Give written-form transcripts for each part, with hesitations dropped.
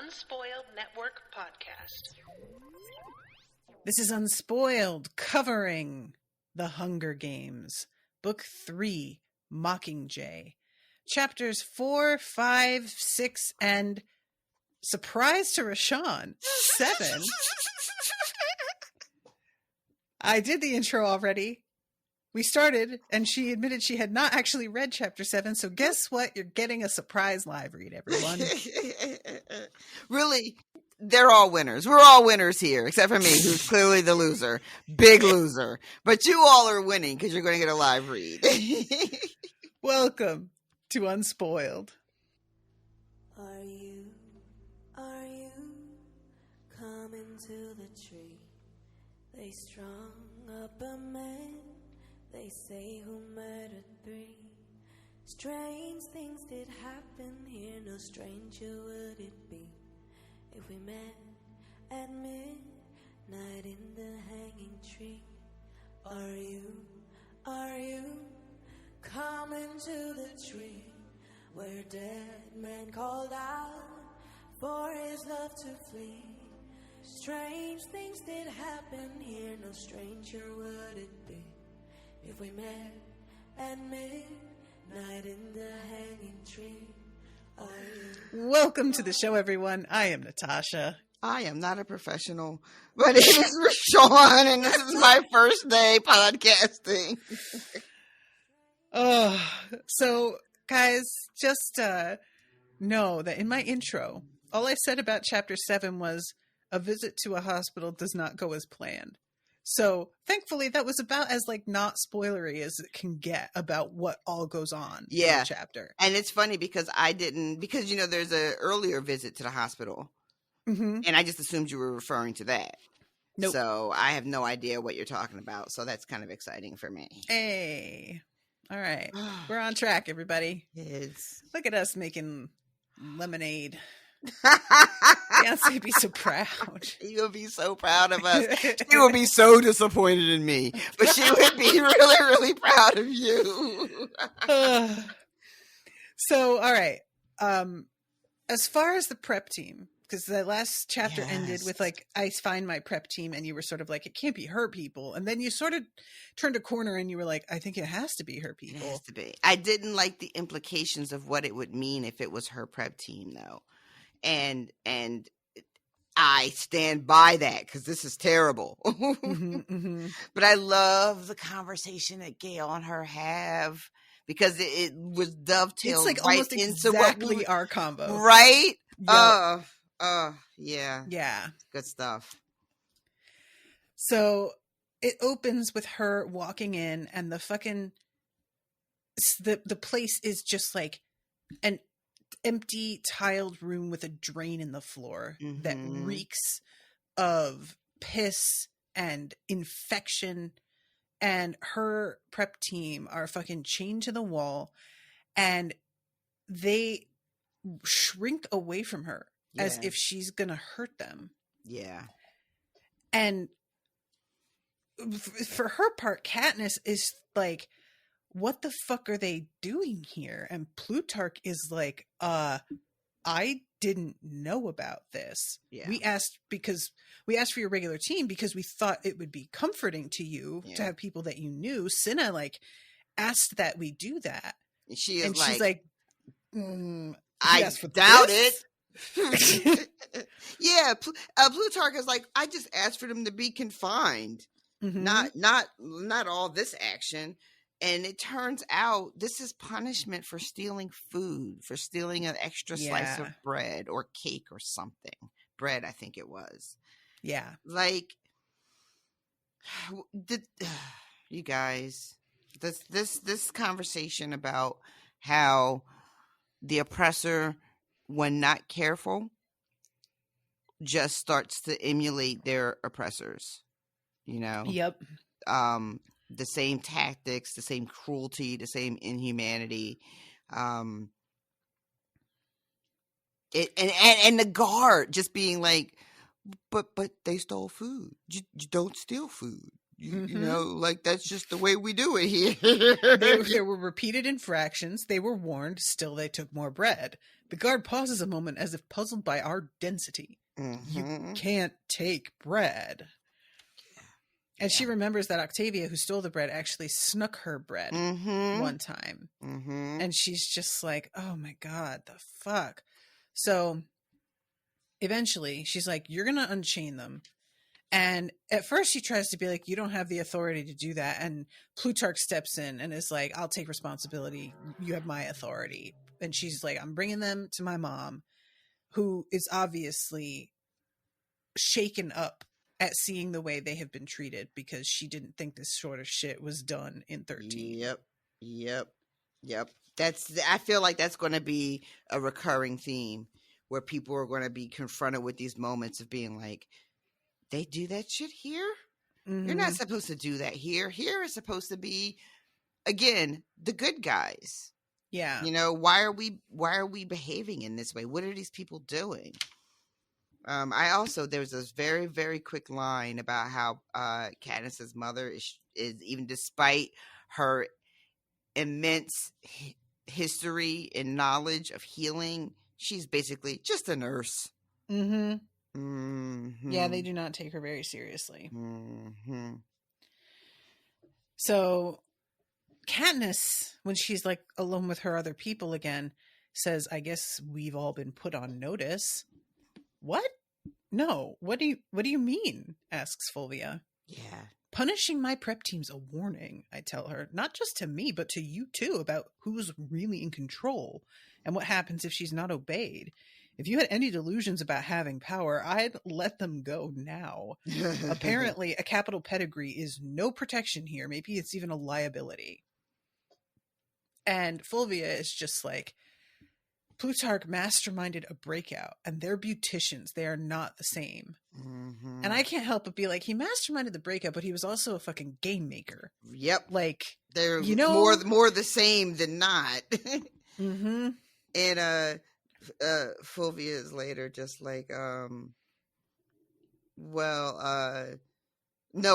Unspoiled Network podcast. This is Unspoiled, covering The Hunger Games, Book 3, Mockingjay, Chapters 4, 5, 6, and, surprise to RoShawn, 7. I did the intro already. We started, and she admitted she had not actually read Chapter 7, so guess what? You're getting a surprise live read, everyone. Really, they're all winners. We're all winners here, except for me, who's clearly the loser. Big loser. But you all are winning because you're going to get a live read. Welcome to Unspoiled. Are you coming to the tree? They strung up a man, they say, who murdered 3. Strange things did happen here, no stranger would it be if we met at midnight in the hanging tree. Are you coming to the tree where dead men called out for his love to flee? Strange things did happen here, no stranger would it be if we met at midnight in the hanging tree. Welcome to the show, everyone. I am Natasha. I am not a professional. My name is RoShawn, and this is my first day podcasting. So, guys, just know that in my intro, all I said about Chapter 7 was, a visit to a hospital does not go as planned. So thankfully that was about as not spoilery as it can get about what all goes on in the chapter. And it's funny because there's a earlier visit to the hospital, and I just assumed you were referring to that. Nope. So I have no idea what you're talking about. So that's kind of exciting for me. Hey, all right. We're on track, everybody. Yes. Look at us making lemonade. Beyonce be so proud. You'll be so proud of us. She will be so disappointed in me, but she would be really, really proud of you. So, all right. As far as the prep team, because the last chapter ended with I find my prep team, and you were sort of like, it can't be her people, and then you sort of turned a corner and you were like, I think it has to be her people. It has to be. I didn't like the implications of what it would mean if it was her prep team, though. And I stand by that because this is terrible. But I love the conversation that Gail and her have because it was dovetailed it's right almost into exactly our combo, right? Yep. Yeah, good stuff. So it opens with her walking in, and the place is just like an empty tiled room with a drain in the floor that reeks of piss and infection, and her prep team are fucking chained to the wall, and they shrink away from her as if she's gonna hurt them. Yeah. And for her part, Katniss is like, what the fuck are they doing here? And Plutarch is like, I didn't know about this. Yeah. We asked for your regular team because we thought it would be comforting to you to have people that you knew. Cinna asked that we do that. She's like, I doubt it. Yeah, Plutarch is like, I just asked for them to be confined, not all this action. And it turns out this is punishment for stealing food, for stealing an extra slice of bread or cake or something. Bread, I think it was. Yeah. You guys, this conversation about how the oppressor, when not careful, just starts to emulate their oppressors, Yep. The same tactics, the same cruelty, the same inhumanity. And the guard just being like, but they stole food. You don't steal food. You know, like, that's just the way we do it here. There were repeated infractions. They were warned. Still, they took more bread. The guard pauses a moment as if puzzled by our density. You can't take bread. And she remembers that Octavia, who stole the bread, actually snuck her bread one time. And she's just like, oh my God, the fuck. So eventually she's like, you're going to unchain them. And at first she tries to be like, you don't have the authority to do that. And Plutarch steps in and is like, I'll take responsibility. You have my authority. And she's like, I'm bringing them to my mom, who is obviously shaken up at seeing the way they have been treated, because she didn't think this sort of shit was done in 13. Yep. I feel like that's going to be a recurring theme, where people are going to be confronted with these moments of being like, they do that shit here? You're not supposed to do that here. Here is supposed to be, again, the good guys. Yeah. You know, why are we behaving in this way? What are these people doing? There was this very, very quick line about how Katniss's mother is even despite her immense history and knowledge of healing, she's basically just a nurse. Yeah, they do not take her very seriously. So Katniss, when she's like alone with her other people again, says, I guess we've all been put on notice. What? No. What do you mean? Asks Fulvia. Yeah. Punishing my prep team's a warning, I tell her. Not just to me, but to you too, about who's really in control and what happens if she's not obeyed. If you had any delusions about having power, I'd let them go now. Apparently, a capital pedigree is no protection here. Maybe it's even a liability. And Fulvia is just like, Plutarch masterminded a breakout, and they're beauticians. They are not the same. And I can't help but be like, he masterminded the breakout, but he was also a fucking game maker. Yep. Like, they're more the same than not. And Fulvia is later just like, no,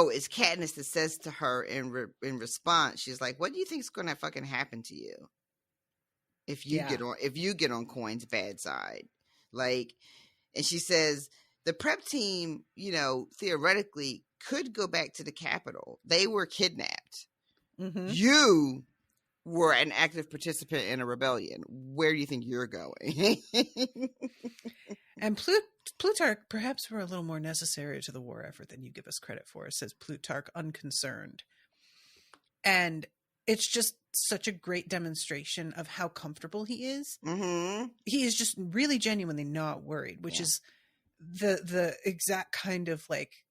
it's Katniss that says to her in response, she's like, what do you think's gonna fucking happen to you if you get on Coin's bad side? Like, and she says the prep team, you know, theoretically could go back to the Capitol. They were kidnapped. You were an active participant in a rebellion. Where do you think you're going? And Plutarch, perhaps we're a little more necessary to the war effort than you give us credit for, says Plutarch, unconcerned. And it's just such a great demonstration of how comfortable he is. He is just really genuinely not worried, which is the exact kind of like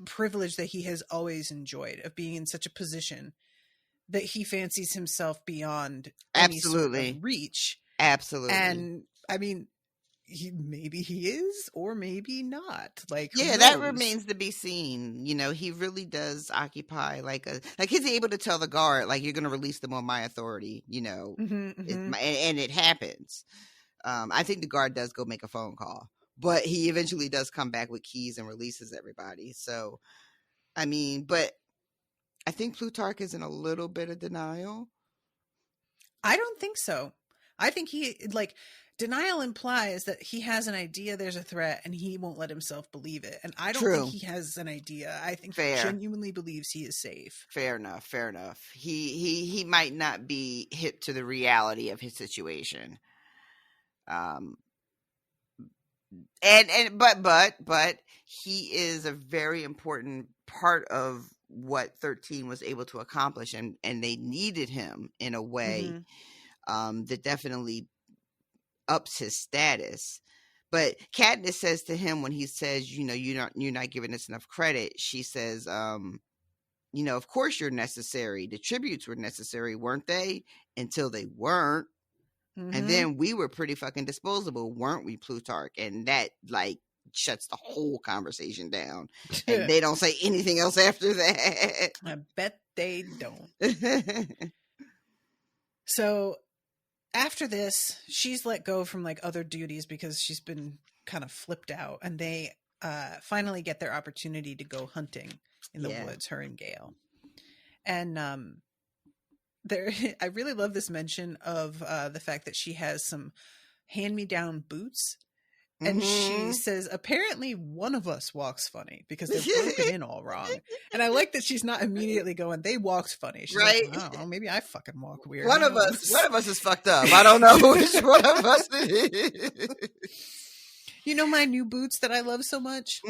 privilege that he has always enjoyed, of being in such a position that he fancies himself beyond any sort of reach. Absolutely. And I mean, maybe he is, or maybe not. Like, yeah, that remains to be seen. You know, he really does occupy like he's able to tell the guard, like, you're going to release them on my authority, you know, and it happens. I think the guard does go make a phone call, but he eventually does come back with keys and releases everybody. So, I mean, but I think Plutarch is in a little bit of denial. I don't think so. I think denial implies that he has an idea there's a threat and he won't let himself believe it. And I don't think he has an idea. I think he genuinely believes he is safe. Fair enough. He might not be hip to the reality of his situation. But he is a very important part of what 13 was able to accomplish, and they needed him in a way that definitely ups his status. But Katniss says to him when he says, you know, you're not giving us enough credit, she says, you know, of course you're necessary. The tributes were necessary, weren't they? Until they weren't. And then we were pretty fucking disposable, weren't we, Plutarch? And that, like, shuts the whole conversation down. And they don't say anything else after that. I bet they don't. So after this, she's let go from like other duties because she's been kind of flipped out, and they finally get their opportunity to go hunting in the woods, her and Gale. And there, I really love this mention of the fact that she has some hand-me-down boots. And she says, apparently one of us walks funny because they're broken in all wrong. And I like that she's not immediately going, they walked funny. She's right. Like, I don't know, maybe I fucking walk weird. One of us is fucked up. I don't know which one of us it is. You know my new boots that I love so much?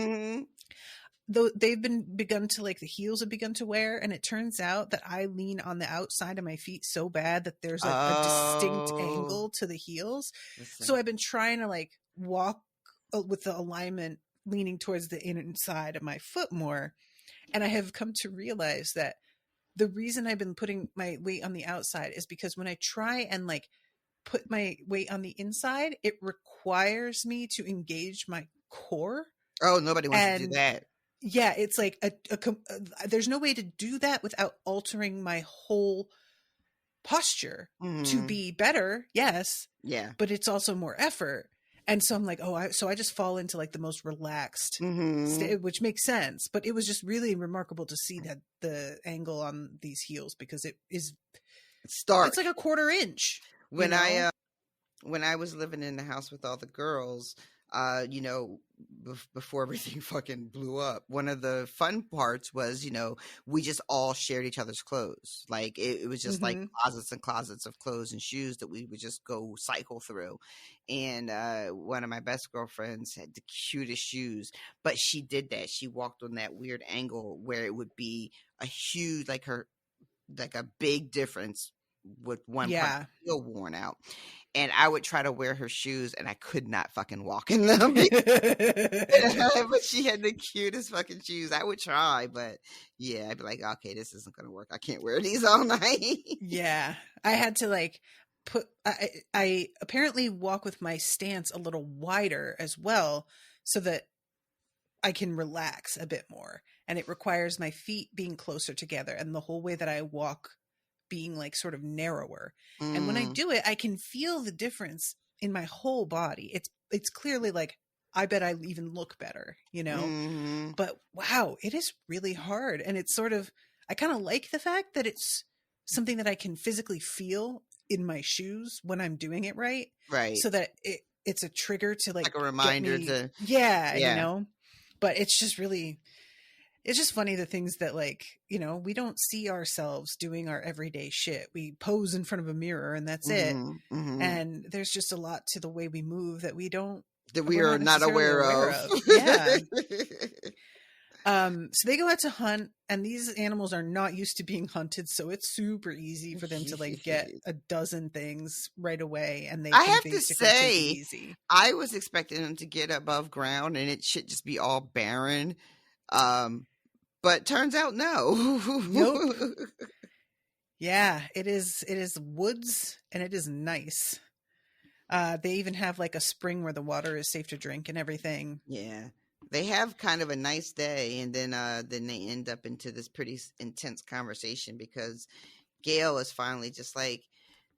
Though they've begun to, like, the heels have begun to wear, and it turns out that I lean on the outside of my feet so bad that there's like a distinct angle to the heels. Listen. So I've been trying to like walk with the alignment leaning towards the inside of my foot more, and I have come to realize that the reason I've been putting my weight on the outside is because when I try and like put my weight on the inside, it requires me to engage my core. Oh, nobody wants to do that. Yeah, it's like there's no way to do that without altering my whole posture to be better. Yes. Yeah. But it's also more effort. And so I'm like, so I just fall into like the most relaxed state, which makes sense. But it was just really remarkable to see that the angle on these heels, because it is stark. It's like a quarter inch. When I was living in the house with all the girls, before everything fucking blew up, one of the fun parts was, we just all shared each other's clothes. Like it was just like closets and closets of clothes and shoes that we would just go cycle through. And one of my best girlfriends had the cutest shoes, but she did that. She walked on that weird angle where it would be a huge, like a big difference with one part still worn out. And I would try to wear her shoes, and I could not fucking walk in them. But she had the cutest fucking shoes. I would try, but yeah, I'd be like, okay, this isn't going to work. I can't wear these all night. Yeah. I had to like I apparently walk with my stance a little wider as well, so that I can relax a bit more. And it requires my feet being closer together, and the whole way that I walk being like sort of narrower. And when I do it, I can feel the difference in my whole body. It's clearly like, I bet I even look better, but wow, it is really hard. And it's sort of, I kind of like the fact that it's something that I can physically feel in my shoes when I'm doing it right. Right. So that it's a trigger to like a reminder to, but it's just really, it's just funny the things that like, we don't see ourselves doing our everyday shit. We pose in front of a mirror and that's it. And there's just a lot to the way we move that we are not aware of. Yeah. So they go out to hunt, and these animals are not used to being hunted. So it's super easy for them to like get a dozen things right away. And I have to say, I was expecting them to get above ground and it should just be all barren. But turns out no. Nope. Yeah, it is woods, and it is nice. They even have like a spring where the water is safe to drink and everything. Yeah. They have kind of a nice day, and then they end up into this pretty intense conversation because Gale is finally just like,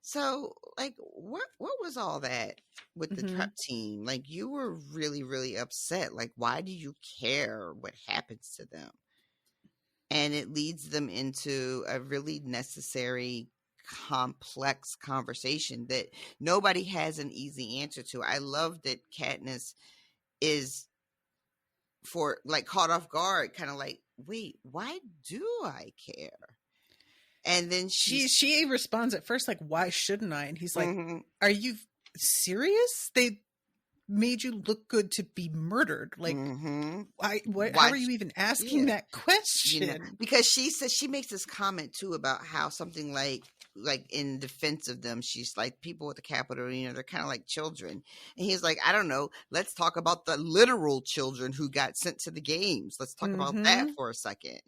so like what was all that with the prep team? Like, you were really, really upset. Like, why do you care what happens to them? And it leads them into a really necessary, complex conversation that nobody has an easy answer to. I love that Katniss is caught off guard, kind of like, wait, why do I care? And then she responds at first like, why shouldn't I? And he's like, are you serious? They made you look good to be murdered. Like, how are you even asking that question? Because she says, she makes this comment too about how something like in defense of them, she's like, people at the Capitol, they're kind of like children. And he's like, I don't know, let's talk about the literal children who got sent to the games. Let's talk about that for a second,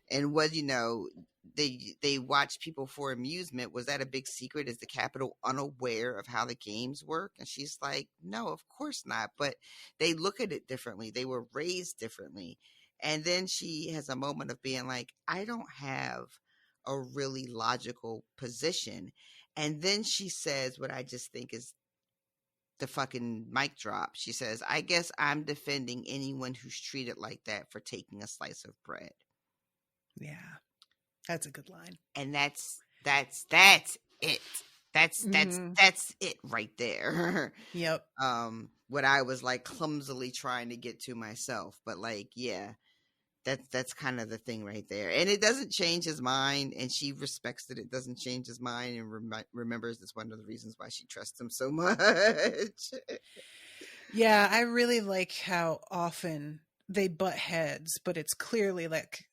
and what, they watch people for amusement. Was that a big secret? Is the Capitol unaware of how the games work? And she's like, no, of course not. But they look at it differently. They were raised differently. And then she has a moment of being like, I don't have a really logical position. And then she says what I just think is the fucking mic drop. She says, I guess I'm defending anyone who's treated like that for taking a slice of bread. Yeah. That's a good line. And that's it. That's it right there. Yep. What I was like clumsily trying to get to myself, but like, yeah, that's kind of the thing right there. And it doesn't change his mind, and she respects that it doesn't change his mind, and remembers it's one of the reasons why she trusts him so much. Yeah, I really like how often they butt heads, but it's clearly like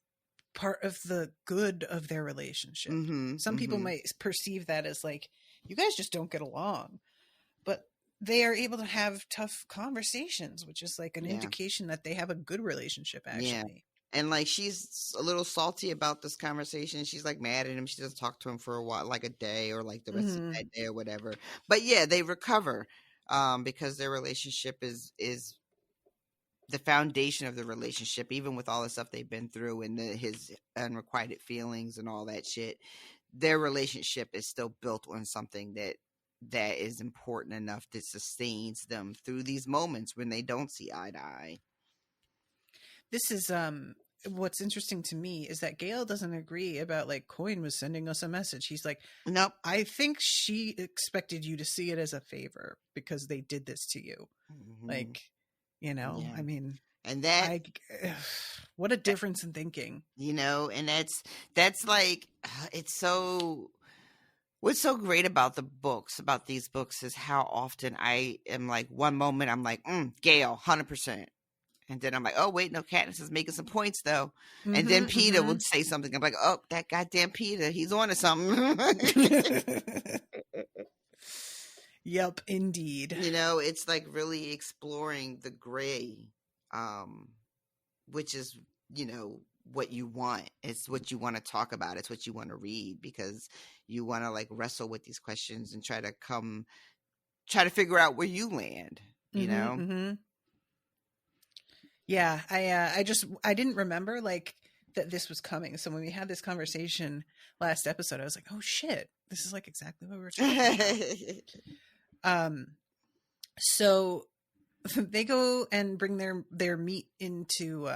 part of the good of their relationship. Some people might perceive that as like, you guys just don't get along, but they are able to have tough conversations, which is like an indication that they have a good relationship, actually. Yeah. And like, she's a little salty about this conversation. She's like mad at him. She doesn't talk to him for a while, like a day or like the rest of that day or whatever. But yeah, they recover because their relationship is the foundation of the relationship, even with all the stuff they've been through and his unrequited feelings and all that shit. Their relationship is still built on something that is important enough that sustains them through these moments when they don't see eye to eye. This is what's interesting to me is that Gale doesn't agree about like Coin was sending us a message. He's like, nope. I think she expected you to see it as a favor because they did this to you. Like, you know, I mean, and that what a difference in thinking, you know, and that's like, it's so, what's so great about these books is how often I am like, one moment I'm like, Gale, 100%. And then I'm like, oh, wait, no, Katniss is making some points, though. And then Peter would say something. I'm like, oh, that goddamn Peter, he's on to something. Yep, indeed. You know, it's like really exploring the gray, which is, you know, what you want. It's what you want to talk about. It's what you want to read, because you want to like wrestle with these questions and try to figure out where you land, you know? Yeah, I didn't remember like that this was coming. So when we had this conversation last episode, I was like, oh shit, this is like exactly what we were talking about. So they go and bring their meat in to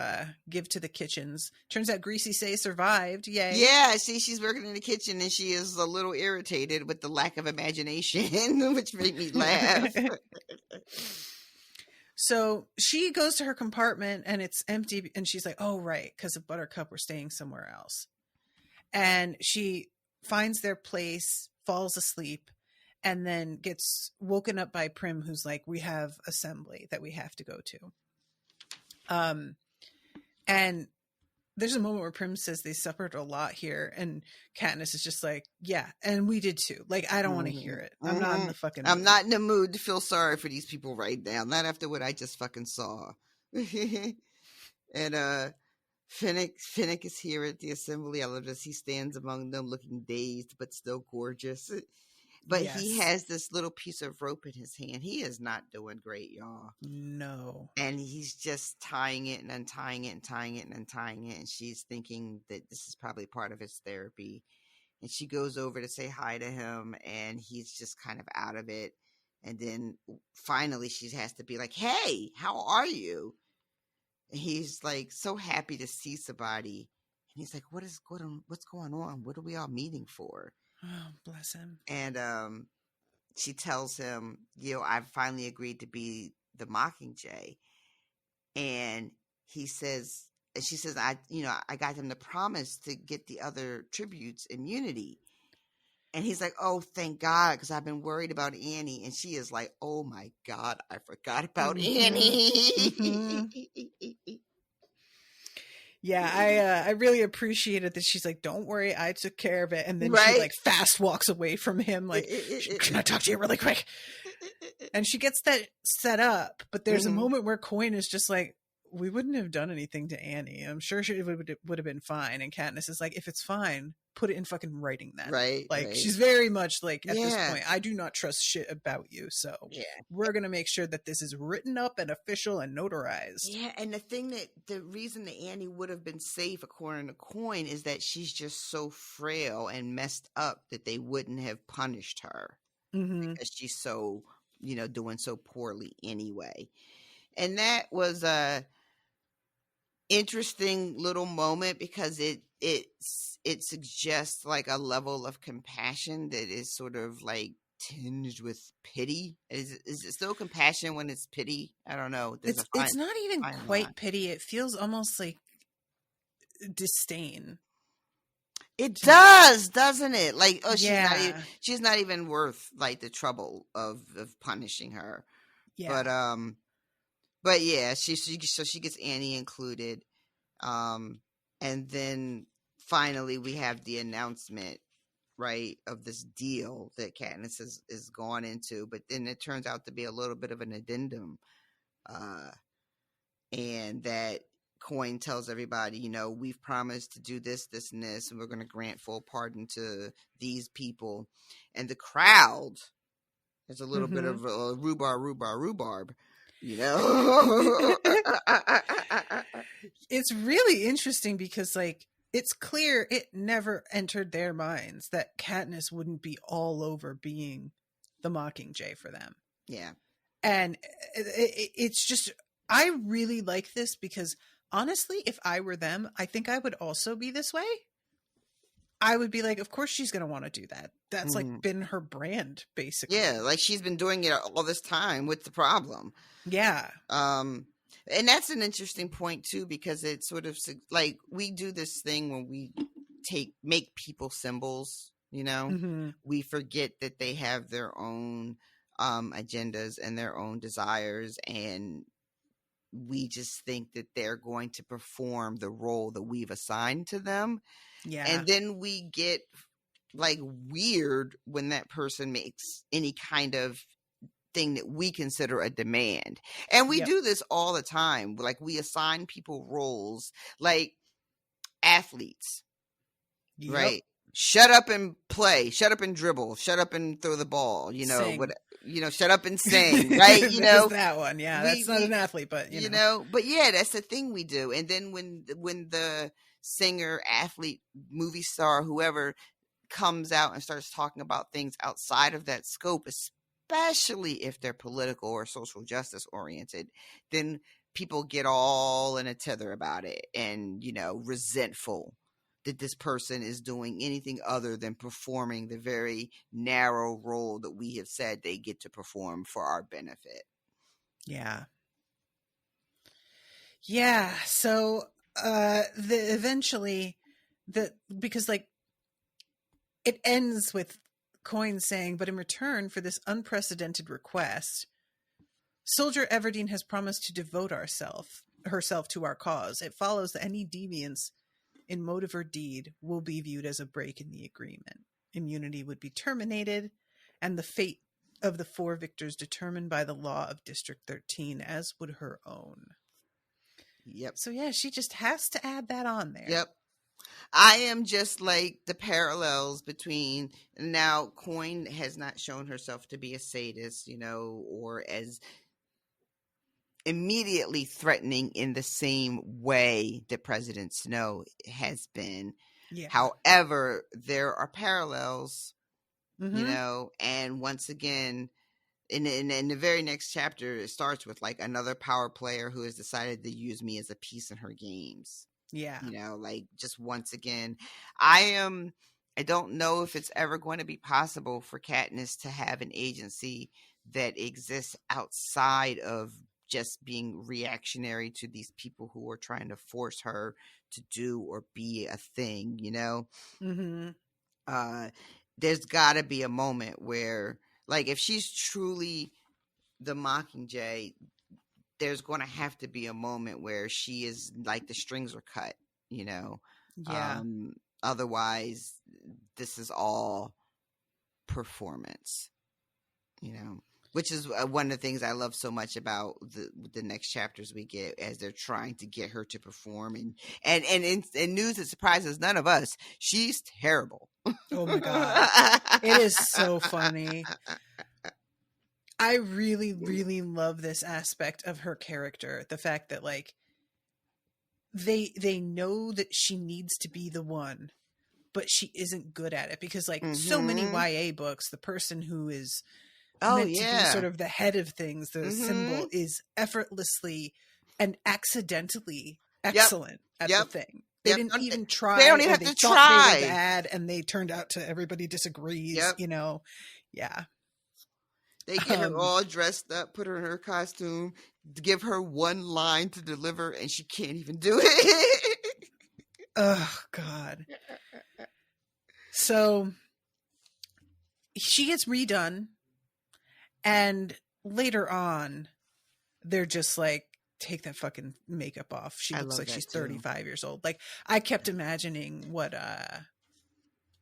give to the kitchens. Turns out Greasy Say survived. Yay. Yeah, see, she's working in the kitchen and she is a little irritated with the lack of imagination, which made me laugh. So she goes to her compartment and it's empty, and she's like, oh, right, because of Buttercup, we're staying somewhere else. And she finds their place, falls asleep, and then gets woken up by Prim, who's like, we have assembly that we have to go to. And there's a moment where Prim says they suffered a lot here, and Katniss is just like, yeah, and we did too. Like, I don't want to hear it. I'm not in the fucking mood. I'm not in the mood to feel sorry for these people right now. Not after what I just fucking saw. And Finnick is here at the assembly. I love this. He stands among them looking dazed but still gorgeous. But he has this little piece of rope in his hand. He is not doing great, y'all. No. And he's just tying it and untying it and tying it and untying it. And she's thinking that this is probably part of his therapy. And she goes over to say hi to him, and he's just kind of out of it. And then finally she has to be like, hey, how are you? And he's like so happy to see somebody. And he's like, what's going on? What are we all meeting for? Oh, bless him. And she tells him, you know, I've finally agreed to be the Mockingjay. And she says, I got them to promise to get the other tributes immunity. And he's like, oh, thank God, because I've been worried about Annie. And she is like, oh my God, I forgot about Annie. Yeah, I really appreciated that she's like, don't worry, I took care of it. And then she like fast walks away from him, like, can I talk to you really quick? And she gets that set up, but there's a moment where Coin is just like, we wouldn't have done anything to Annie. I'm sure she would have been fine. And Katniss is like, if it's fine, put it in fucking writing then. Right. Like, she's very much like, at this point, I do not trust shit about you. So we're going to make sure that this is written up and official and notarized. Yeah. And the reason that Annie would have been safe, according to Coin, is that she's just so frail and messed up that they wouldn't have punished her because she's so doing so poorly anyway. And that was a interesting little moment because it suggests like a level of compassion that is sort of like tinged with pity. Is it still compassion when it's pity? I don't know. It's not even quite pity. It feels almost like disdain. It does, doesn't it? Like, oh, Yeah. she's not even worth like the trouble of punishing her. Yeah. But yeah, she gets Annie included. And then finally we have the announcement, right, of this deal that Katniss is gone into, but then it turns out to be a little bit of an addendum. And that Coin tells everybody, we've promised to do this, this, and this, and we're going to grant full pardon to these people. And the crowd, there's a little bit of rhubarb, It's really interesting because, like, it's clear it never entered their minds that Katniss wouldn't be all over being the Mockingjay for them. Yeah. And it's just, I really like this because honestly, if I were them, I think I would also be this way. I would be like, of course she's going to want to do that. That's like been her brand, basically. Yeah, like she's been doing it all this time. What's the problem? Yeah. And that's an interesting point too, because it's sort of like we do this thing when we make people symbols, we forget that they have their own agendas and their own desires, and we just think that they're going to perform the role that we've assigned to them. Yeah. And then we get like weird when that person makes any kind of thing that we consider a demand. And we do this all the time. Like we assign people roles, like athletes, right? Shut up and play, shut up and dribble, shut up and throw the ball, shut up and sing, right? That one. Yeah. That's not an athlete, but but yeah, that's the thing we do. And then when the singer, athlete, movie star, whoever comes out and starts talking about things outside of that scope, especially if they're political or social justice oriented, then people get all in a tether about it and, resentful that this person is doing anything other than performing the very narrow role that we have said they get to perform for our benefit. Yeah. Yeah. So, because like it ends with Coin saying, but in return for this unprecedented request, Soldier Everdeen has promised to devote herself to our cause. It follows that any deviance in motive or deed will be viewed as a break in the agreement. Immunity would be terminated, and the fate of the 4 victors determined by the law of District 13, as would her own. Yep. So yeah, she just has to add that on there. Yep. I am just like the parallels between now Coin has not shown herself to be a sadist, or as immediately threatening in the same way that President Snow has been. Yeah. However, there are parallels, and once again, in the very next chapter, it starts with like another power player who has decided to use me as a piece in her games. Yeah. Like just once again, I don't know if it's ever going to be possible for Katniss to have an agency that exists outside of just being reactionary to these people who are trying to force her to do or be a thing, There's got to be a moment where, like, if she's truly the Mockingjay, there's going to have to be a moment where she is like the strings are cut, Yeah. Otherwise, this is all performance, which is one of the things I love so much about the next chapters we get as they're trying to get her to perform. And in news that surprises none of us, she's terrible. Oh my God. It is so funny. I really, really love this aspect of her character. The fact that like they know that she needs to be the one, but she isn't good at it because like so many YA books, the person who is meant to be sort of the head of things, the symbol, is effortlessly and accidentally excellent at the thing. They didn't even try. They don't even have to try. They were bad, and they turned out to everybody disagrees. You know, They get her all dressed up, put her in her costume, give her one line to deliver, and she can't even do it. Oh God! So she gets redone, and later on, they're just like, take that fucking makeup off. She looks like she's 35 years old. Like, I kept imagining what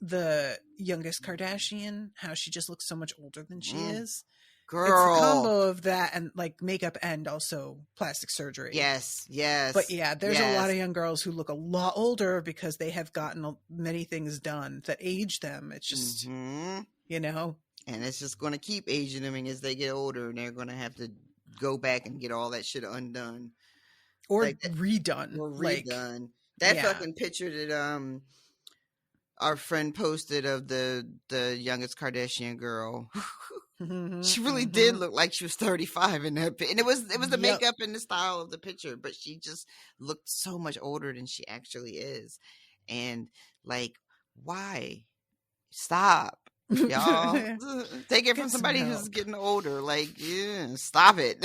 the youngest Kardashian, how she just looks so much older than she is. Girl. It's a combo of that and like makeup and also plastic surgery. Yes. But yeah, there's a lot of young girls who look a lot older because they have gotten many things done that age them. It's just, you know. And it's just going to keep aging them as they get older, and they're going to have to go back and get all that shit undone or like redone. That fucking picture that our friend posted of the youngest Kardashian girl. She really did look like she was 35 in that and it was the makeup and the style of the picture, but she just looked so much older than she actually is. And like, why? Stop. Y'all, take it from somebody who's getting older. Like, stop it.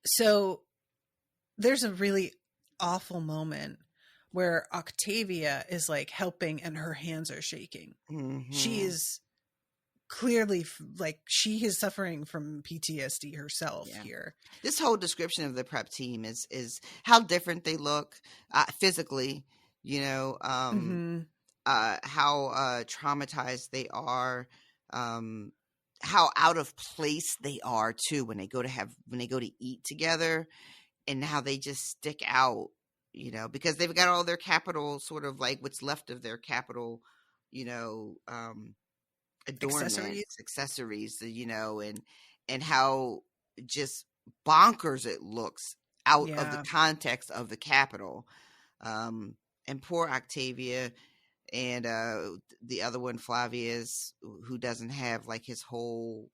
So there's a really awful moment where Octavia is like helping and her hands are shaking. She is clearly like, she is suffering from PTSD herself here. This whole description of the prep team is how different they look physically, you know, how traumatized they are, how out of place they are too when they go to eat together, and how they just stick out, you know, because they've got all their capital, sort of like what's left of their capital, you know, adornments, accessories, you know, and how just bonkers it looks out of the context of the capital. And poor Octavia. And the other one, Flavius, who doesn't have like his whole,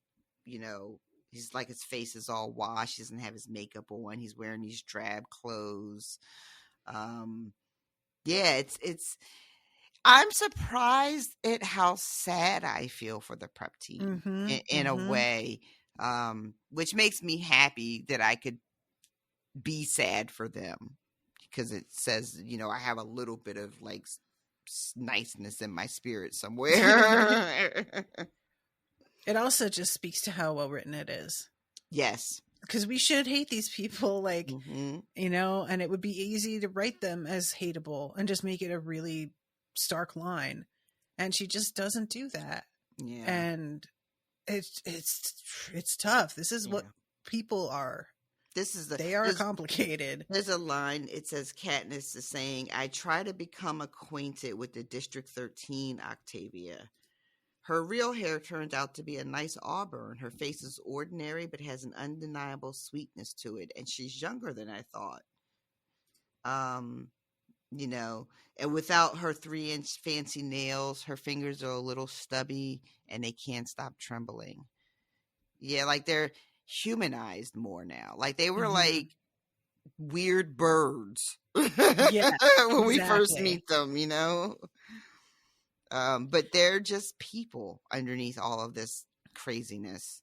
you know, he's like, his face is all washed. He doesn't have his makeup on. He's wearing these drab clothes. It's. I'm surprised at how sad I feel for the prep team in a way, which makes me happy that I could be sad for them, because it says, you know, I have a little bit of like niceness in my spirit somewhere. It also just speaks to how well written it is. Yes. Because we should hate these people, like, you know, and it would be easy to write them as hateable and just make it a really stark line. And she just doesn't do that. Yeah. And it's tough. This is what people are. They are complicated. There's a line. It says Katniss is saying, "I try to become acquainted with the District 13 Octavia. Her real hair turns out to be a nice auburn. Her face is ordinary, but has an undeniable sweetness to it. And she's younger than I thought. You know, and without her 3-inch fancy nails, her fingers are a little stubby and they can't stop trembling." Yeah, like they're humanized more now. Like they were like weird birds when we first meet them, you know. But they're just people underneath all of this craziness.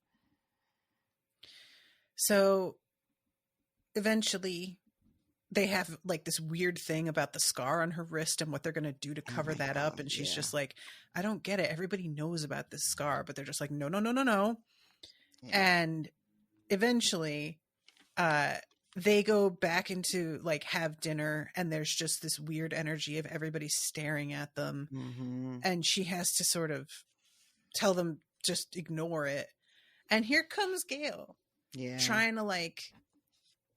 So eventually they have like this weird thing about the scar on her wrist and what they're going to do to cover that up. And she's just like, I don't get it. Everybody knows about this scar, but they're just like, no. Yeah. And eventually they go back into like have dinner, and there's just this weird energy of everybody staring at them. And she has to sort of tell them, just ignore it. And here comes Gail trying to like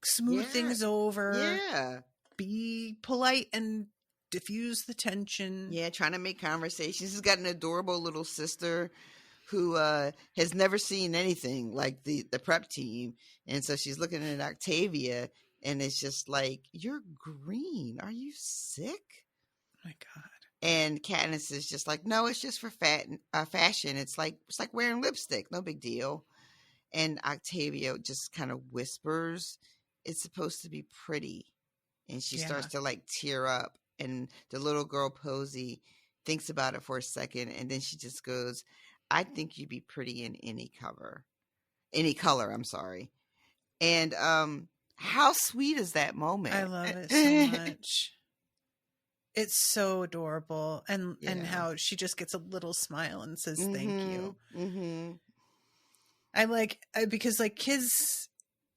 smooth things over, be polite and diffuse the tension, trying to make conversation. She's got an adorable little sister who has never seen anything like the prep team. And so she's looking at Octavia, and it's just like, you're green. Are you sick? Oh my God. And Katniss is just like, no, it's just for fashion. It's like wearing lipstick, no big deal. And Octavia just kind of whispers, it's supposed to be pretty. And she starts to like tear up. And the little girl Posey thinks about it for a second. And then she just goes, I think you'd be pretty in any color. I'm sorry. And how sweet is that moment? I love it so much. It's so adorable. And how she just gets a little smile and says, thank you. Mm-hmm. Because like kids,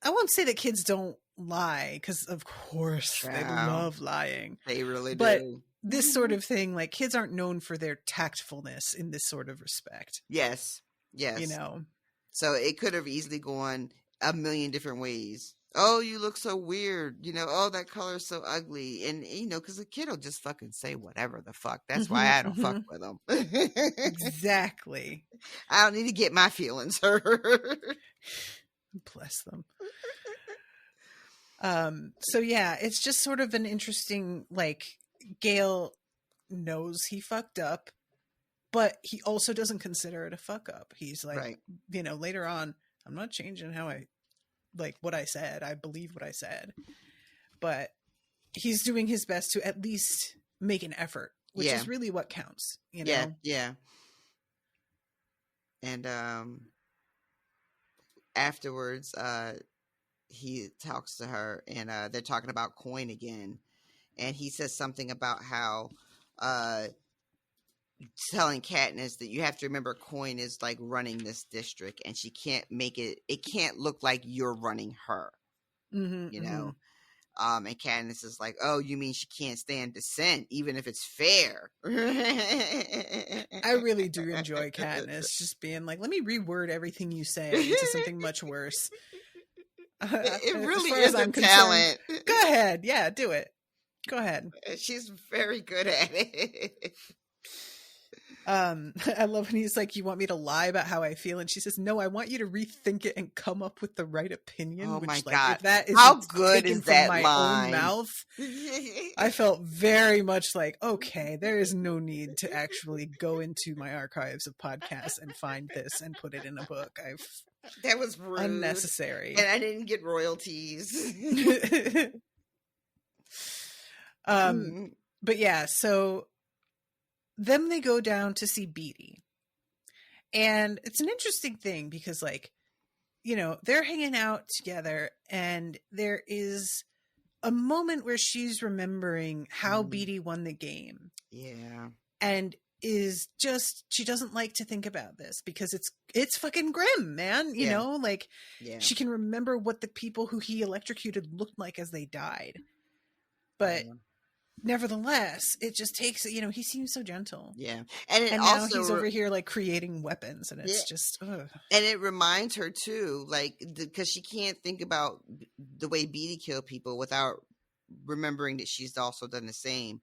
I won't say that kids don't lie, because of course they love lying. They really but do. This sort of thing, like kids aren't known for their tactfulness in this sort of respect. Yes. You know? So it could have easily gone a million different ways. Oh, you look so weird. You know, oh, that color is so ugly. And, you know, because a kid will just fucking say whatever the fuck. That's why I don't fuck with them. Exactly. I don't need to get my feelings hurt. Bless them. So yeah, it's just sort of an interesting, like, Gale knows he fucked up, but he also doesn't consider it a fuck up. He's like, you know, later on, I'm not changing how I, like, what I said. I believe what I said. But he's doing his best to at least make an effort, which is really what counts, you know? Yeah. And afterwards, he talks to her, and they're talking about Coin again. And he says something about how telling Katniss that you have to remember Coin is like running this district, and she can't make it can't look like you're running her. You know? And Katniss is like, oh, you mean she can't stand dissent even if it's fair? I really do enjoy Katniss just being like, let me reword everything you say into something much worse. It really is a talent. Go ahead. Yeah, do it. Go ahead. She's very good at it. I love when he's like, you want me to lie about how I feel? And she says, no, I want you to rethink it and come up with the right opinion. Oh, which, my like, God. If that is how good is from that my line? Own mouth, I felt very much like, okay, there is no need to actually go into my archives of podcasts and find this and put it in a book. That was rude. Unnecessary. And I didn't get royalties. But yeah, so then they go down to see Beetee. And it's an interesting thing because, like, you know, they're hanging out together and there is a moment where she's remembering how Beetee won the game. Yeah. And is just, she doesn't like to think about this because it's fucking grim, man. You know, like, she can remember what the people who he electrocuted looked like as they died. But nevertheless, it just takes, you know, he seems so gentle. Yeah. And now he's over here like creating weapons, and it's just ugh. And it reminds her too, like, because she can't think about the way Beetee killed people without remembering that she's also done the same.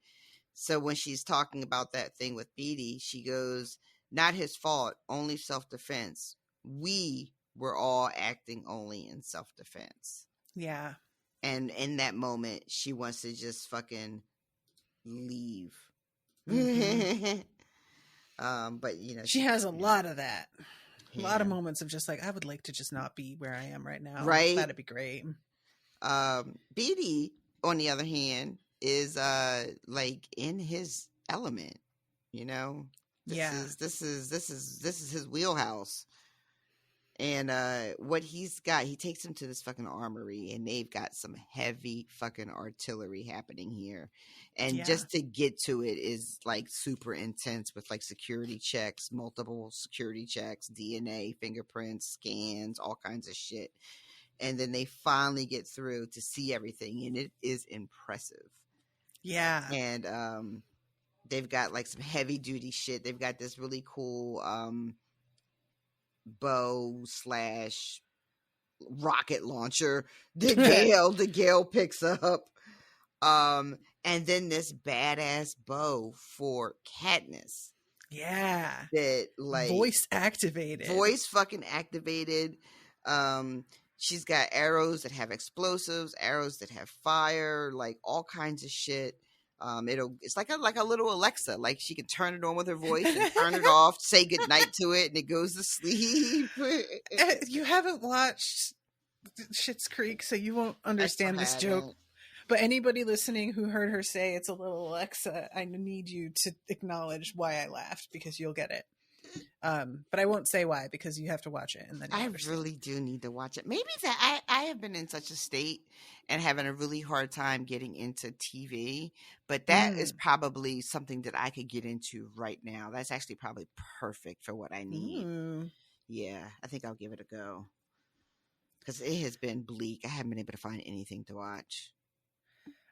So when she's talking about that thing with Beetee, she goes, not his fault, only self-defense. We were all acting only in self-defense. Yeah. And in that moment, she wants to just fucking leave. But, you know. She has a lot of that. A lot of moments of just like, I would like to just not be where I am right now. Right. That'd be great. Beetee, on the other hand, is like in his element, you know. This is his wheelhouse. And what he's got, he takes him to this fucking armory, and they've got some heavy fucking artillery happening here. And just to get to it is like super intense with like security checks, multiple security checks, DNA, fingerprints, scans, all kinds of shit. And then they finally get through to see everything, and it is impressive. Yeah. And they've got like some heavy duty shit. They've got this really cool bow / rocket launcher the Gale picks up, and then this badass bow for Katniss, that like voice fucking activated. She's got arrows that have explosives, arrows that have fire, like all kinds of shit. It's like a little Alexa. Like she can turn it on with her voice and turn it off, say goodnight to it, and it goes to sleep. You haven't watched Schitt's Creek, so you won't understand this joke. But anybody listening who heard her say it's a little Alexa, I need you to acknowledge why I laughed, because you'll get it. But I won't say why, because you have to watch it, and then I really do need to watch it. Maybe that I have been in such a state and having a really hard time getting into TV, but that is probably something that I could get into right now. That's actually probably perfect for what I need. Yeah, I think I'll give it a go, because it has been bleak. I haven't been able to find anything to watch.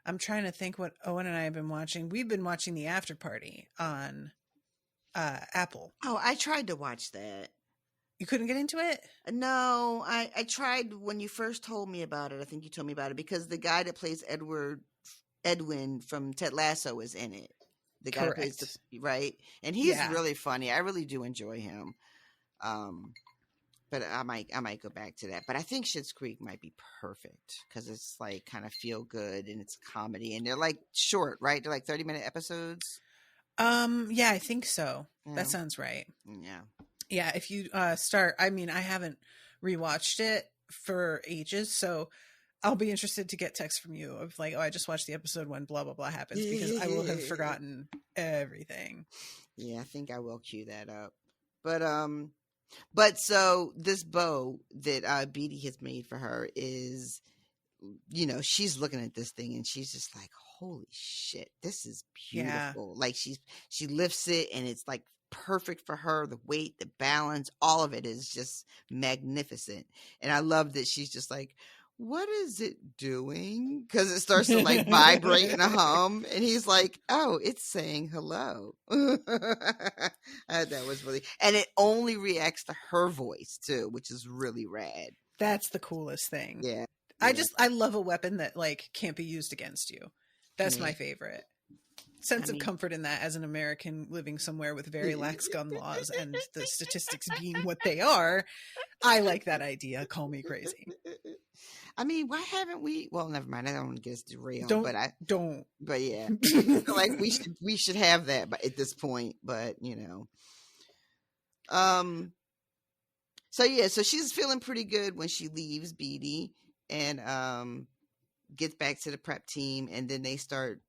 I'm trying to think what Owen and I have been watching. We've been watching The After Party on Apple. Oh, I tried to watch that. You couldn't get into it? No, I tried when you first told me about it. I think you told me about it because the guy that plays Edwin from Ted Lasso is in it. The guy that plays right, and he's really funny. I really do enjoy him. But I might go back to that. But I think Schitt's Creek might be perfect because it's like kind of feel good and it's comedy, and they're like short, right? They're like 30-minute episodes. Yeah, I think so. Yeah. That sounds right. Yeah. If you start, I mean, I haven't rewatched it for ages, so I'll be interested to get texts from you of like, oh, I just watched the episode when blah blah blah happens, because I will have forgotten everything. Yeah, I think I will cue that up. But so this bow that Beatty has made for her is, you know, she's looking at this thing and she's just like, holy shit, this is beautiful. Yeah. Like she lifts it and it's like perfect for her. The weight, the balance, all of it is just magnificent. And I love that she's just like, what is it doing? Because it starts to like vibrate and hum. And he's like, oh, it's saying hello. That was really, and it only reacts to her voice too, which is really rad. That's the coolest thing. Yeah. I love a weapon that like can't be used against you. That's my favorite. Sense of comfort in that as an American living somewhere with very lax gun laws and the statistics being what they are. I like that idea. Call me crazy. I mean, why haven't we? Well, never mind. I don't want to get us derailed. Don't. But yeah, I feel like we should have that, but at this point. But you know, so she's feeling pretty good when she leaves Beatty and gets back to the prep team, and then they start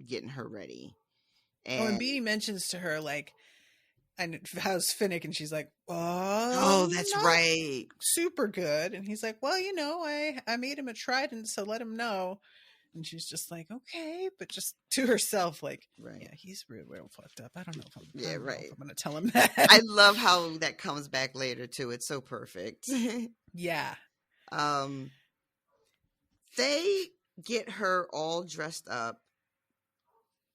getting her ready. And Beatty mentions to her like, and how's Finnick? And she's like, oh, that's right. Super good. And he's like, well, you know, I made him a trident, so let him know. And she's just like, okay, but just to herself, like, yeah, he's real fucked up. I don't know if I'm going to tell him that. I love how that comes back later too. It's so perfect. Yeah. They get her all dressed up,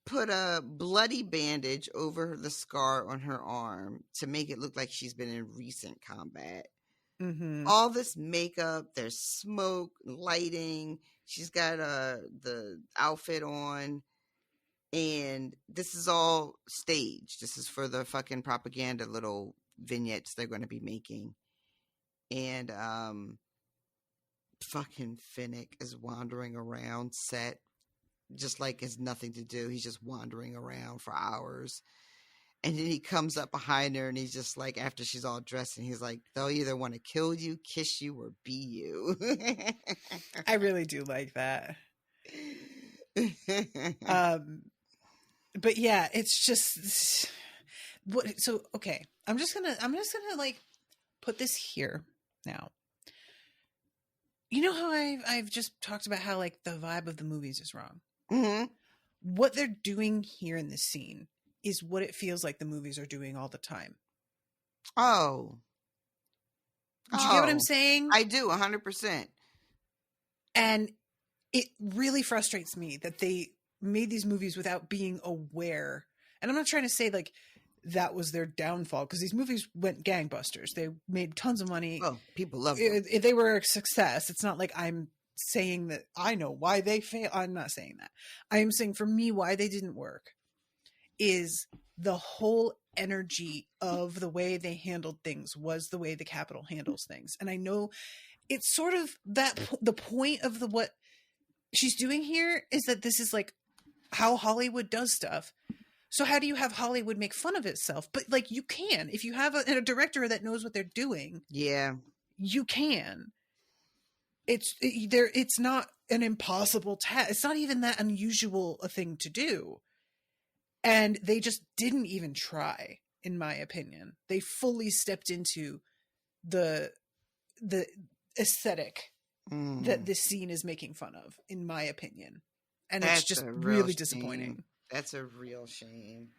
put a bloody bandage over the scar on her arm to make it look like she's been in recent combat. Mm-hmm. All this makeup, there's smoke, lighting. She's got the outfit on, and this is all staged. This is for the fucking propaganda little vignettes they're going to be making. And fucking Finnick is wandering around set. Just like has nothing to do. He's just wandering around for hours. And then he comes up behind her and he's just like, after she's all dressed, and he's like, they'll either want to kill you, kiss you, or be you. I really do like that. But yeah, it's just so okay. I'm just gonna like put this here now. You know how I've just talked about how like the vibe of the movies is wrong. Mm-hmm. What they're doing here in this scene is what it feels like the movies are doing all the time. Oh. Do you get what I'm saying? I do, 100%. And it really frustrates me that they made these movies without being aware. And I'm not trying to say like that was their downfall, because these movies went gangbusters. They made tons of money. Oh, people love them. They were a success. It's not like I'm saying that I know why they fail. I'm not saying that. I am saying for me, why they didn't work is the whole energy of the way they handled things was the way the Capitol handles things. And I know it's sort of that the point of what she's doing here is that this is like how Hollywood does stuff. So how do you have Hollywood make fun of itself? But like, you can, if you have a director that knows what they're doing. Yeah, you can. It's not an impossible task. It's not even that unusual a thing to do. And they just didn't even try, in my opinion. They fully stepped into the aesthetic that this scene is making fun of, in my opinion. And it's just really disappointing. That's a real shame.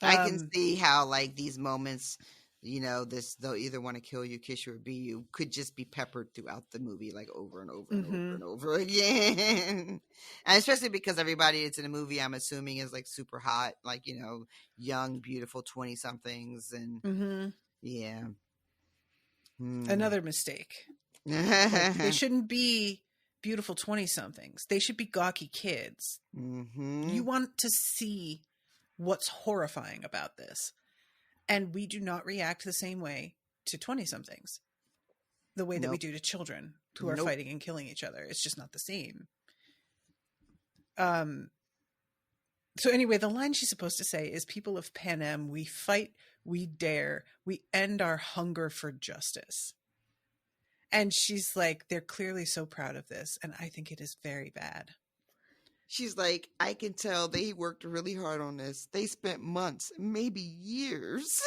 I can see how, like, these moments, you know, they'll either want to kill you, kiss you, or be you, could just be peppered throughout the movie, like over and over and over and over again. And especially because everybody that's in the movie, I'm assuming, is like super hot, like, you know, young, beautiful 20-somethings. And yeah. Another mistake. Like, they shouldn't be beautiful 20-somethings. They should be gawky kids. You want to see what's horrifying about this. And we do not react the same way to 20-somethings. The way that we do to children who are fighting and killing each other. It's just not the same. So anyway, the line she's supposed to say is, "People of Panem, we fight, we dare, we end our hunger for justice." And she's like, they're clearly so proud of this, and I think it is very bad. She's like, I can tell they worked really hard on this. They spent months, maybe years.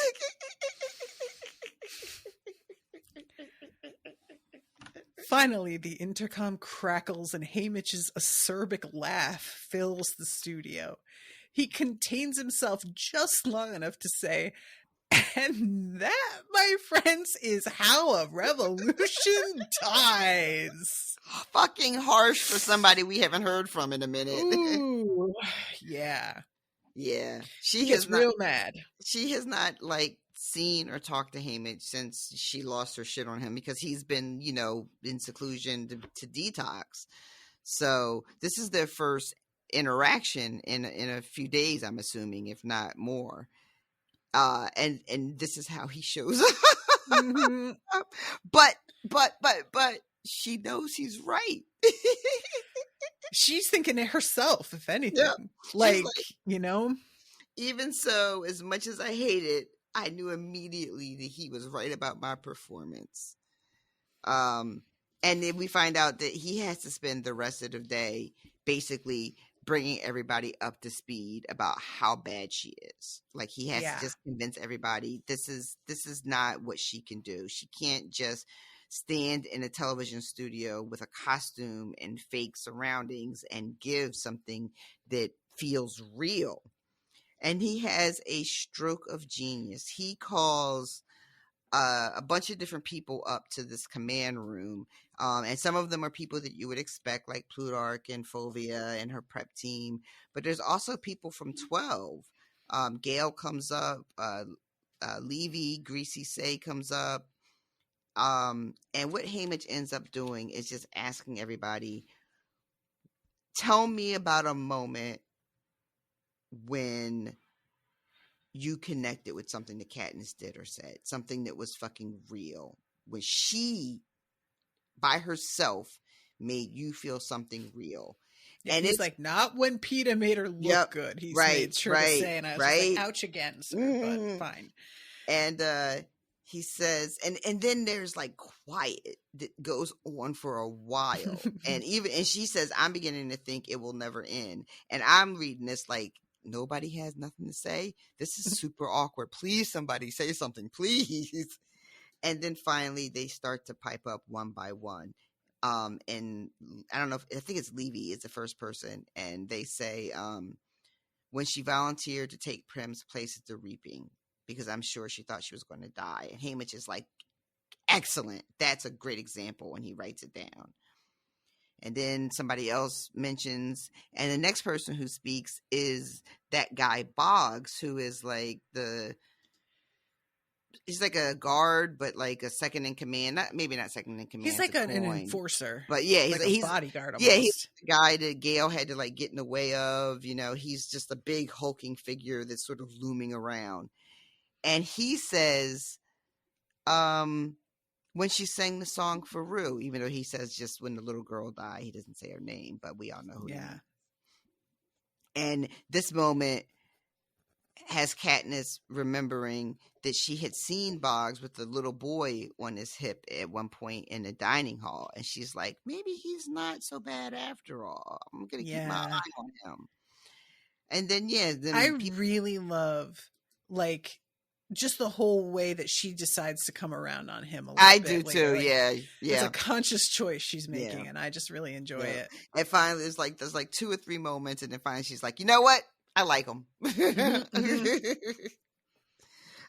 Finally, the intercom crackles and Haymitch's acerbic laugh fills the studio. He contains himself just long enough to say, "And that, my friends, is how a revolution dies." Fucking harsh for somebody we haven't heard from in a minute. Ooh, yeah. Yeah. She gets real mad. She has not, like, seen or talked to Haymitch since she lost her shit on him, because he's been, you know, in seclusion to detox. So this is their first interaction in a few days, I'm assuming, if not more. And this is how he shows up. But she knows he's right. She's thinking it herself, if anything. Yeah. Like, you know? Even so, as much as I hate it, I knew immediately that he was right about my performance. And then we find out that he has to spend the rest of the day basically bringing everybody up to speed about how bad she is. Like, he has to just convince everybody this is not what she can do. She can't just stand in a television studio with a costume and fake surroundings and give something that feels real. And he has a stroke of genius. He calls a bunch of different people up to this command room. And some of them are people that you would expect, like Plutarch and Fulvia and her prep team. But there's also people from 12. Gail comes up. Levy, Greasy Say comes up. And what Haymitch ends up doing is just asking everybody, tell me about a moment when you connected with something that Katniss did or said, something that was fucking real, when she by herself made you feel something real. Yeah, and he's like, not when Peeta made her look good. He's made sure to say, and I was like, ouch again, sir, but fine. And he says, and then there's like quiet that goes on for a while. and she says, I'm beginning to think it will never end. And I'm reading this like, nobody has nothing to say. This is super awkward. Please, somebody say something, please. And then finally they start to pipe up one by one. And I don't know I think it's Levy is the first person. And they say, when she volunteered to take Prim's place at the reaping, because I'm sure she thought she was going to die. And Haymitch is like, excellent. That's a great example when he writes it down. And then somebody else mentions, and the next person who speaks is that guy Boggs, who is like he's like a guard, but like a second in command. Maybe not second in command. He's like an enforcer. But yeah, he's a bodyguard almost. Yeah, he's the guy that Gale had to like get in the way of. You know, he's just a big hulking figure that's sort of looming around. And he says, when she sang the song for Rue, even though he says just when the little girl died, he doesn't say her name, but we all know who. Yeah. And this moment has Katniss remembering that she had seen Boggs with the little boy on his hip at one point in the dining hall. And she's like, maybe he's not so bad after all. I'm going to keep my eye on him. And then, I really love, like, just the whole way that she decides to come around on him a little I bit. do too, yeah. It's a conscious choice she's making, and I just really enjoy it. And finally, there's like 2 or 3 moments, and then finally she's like, you know what? I like him.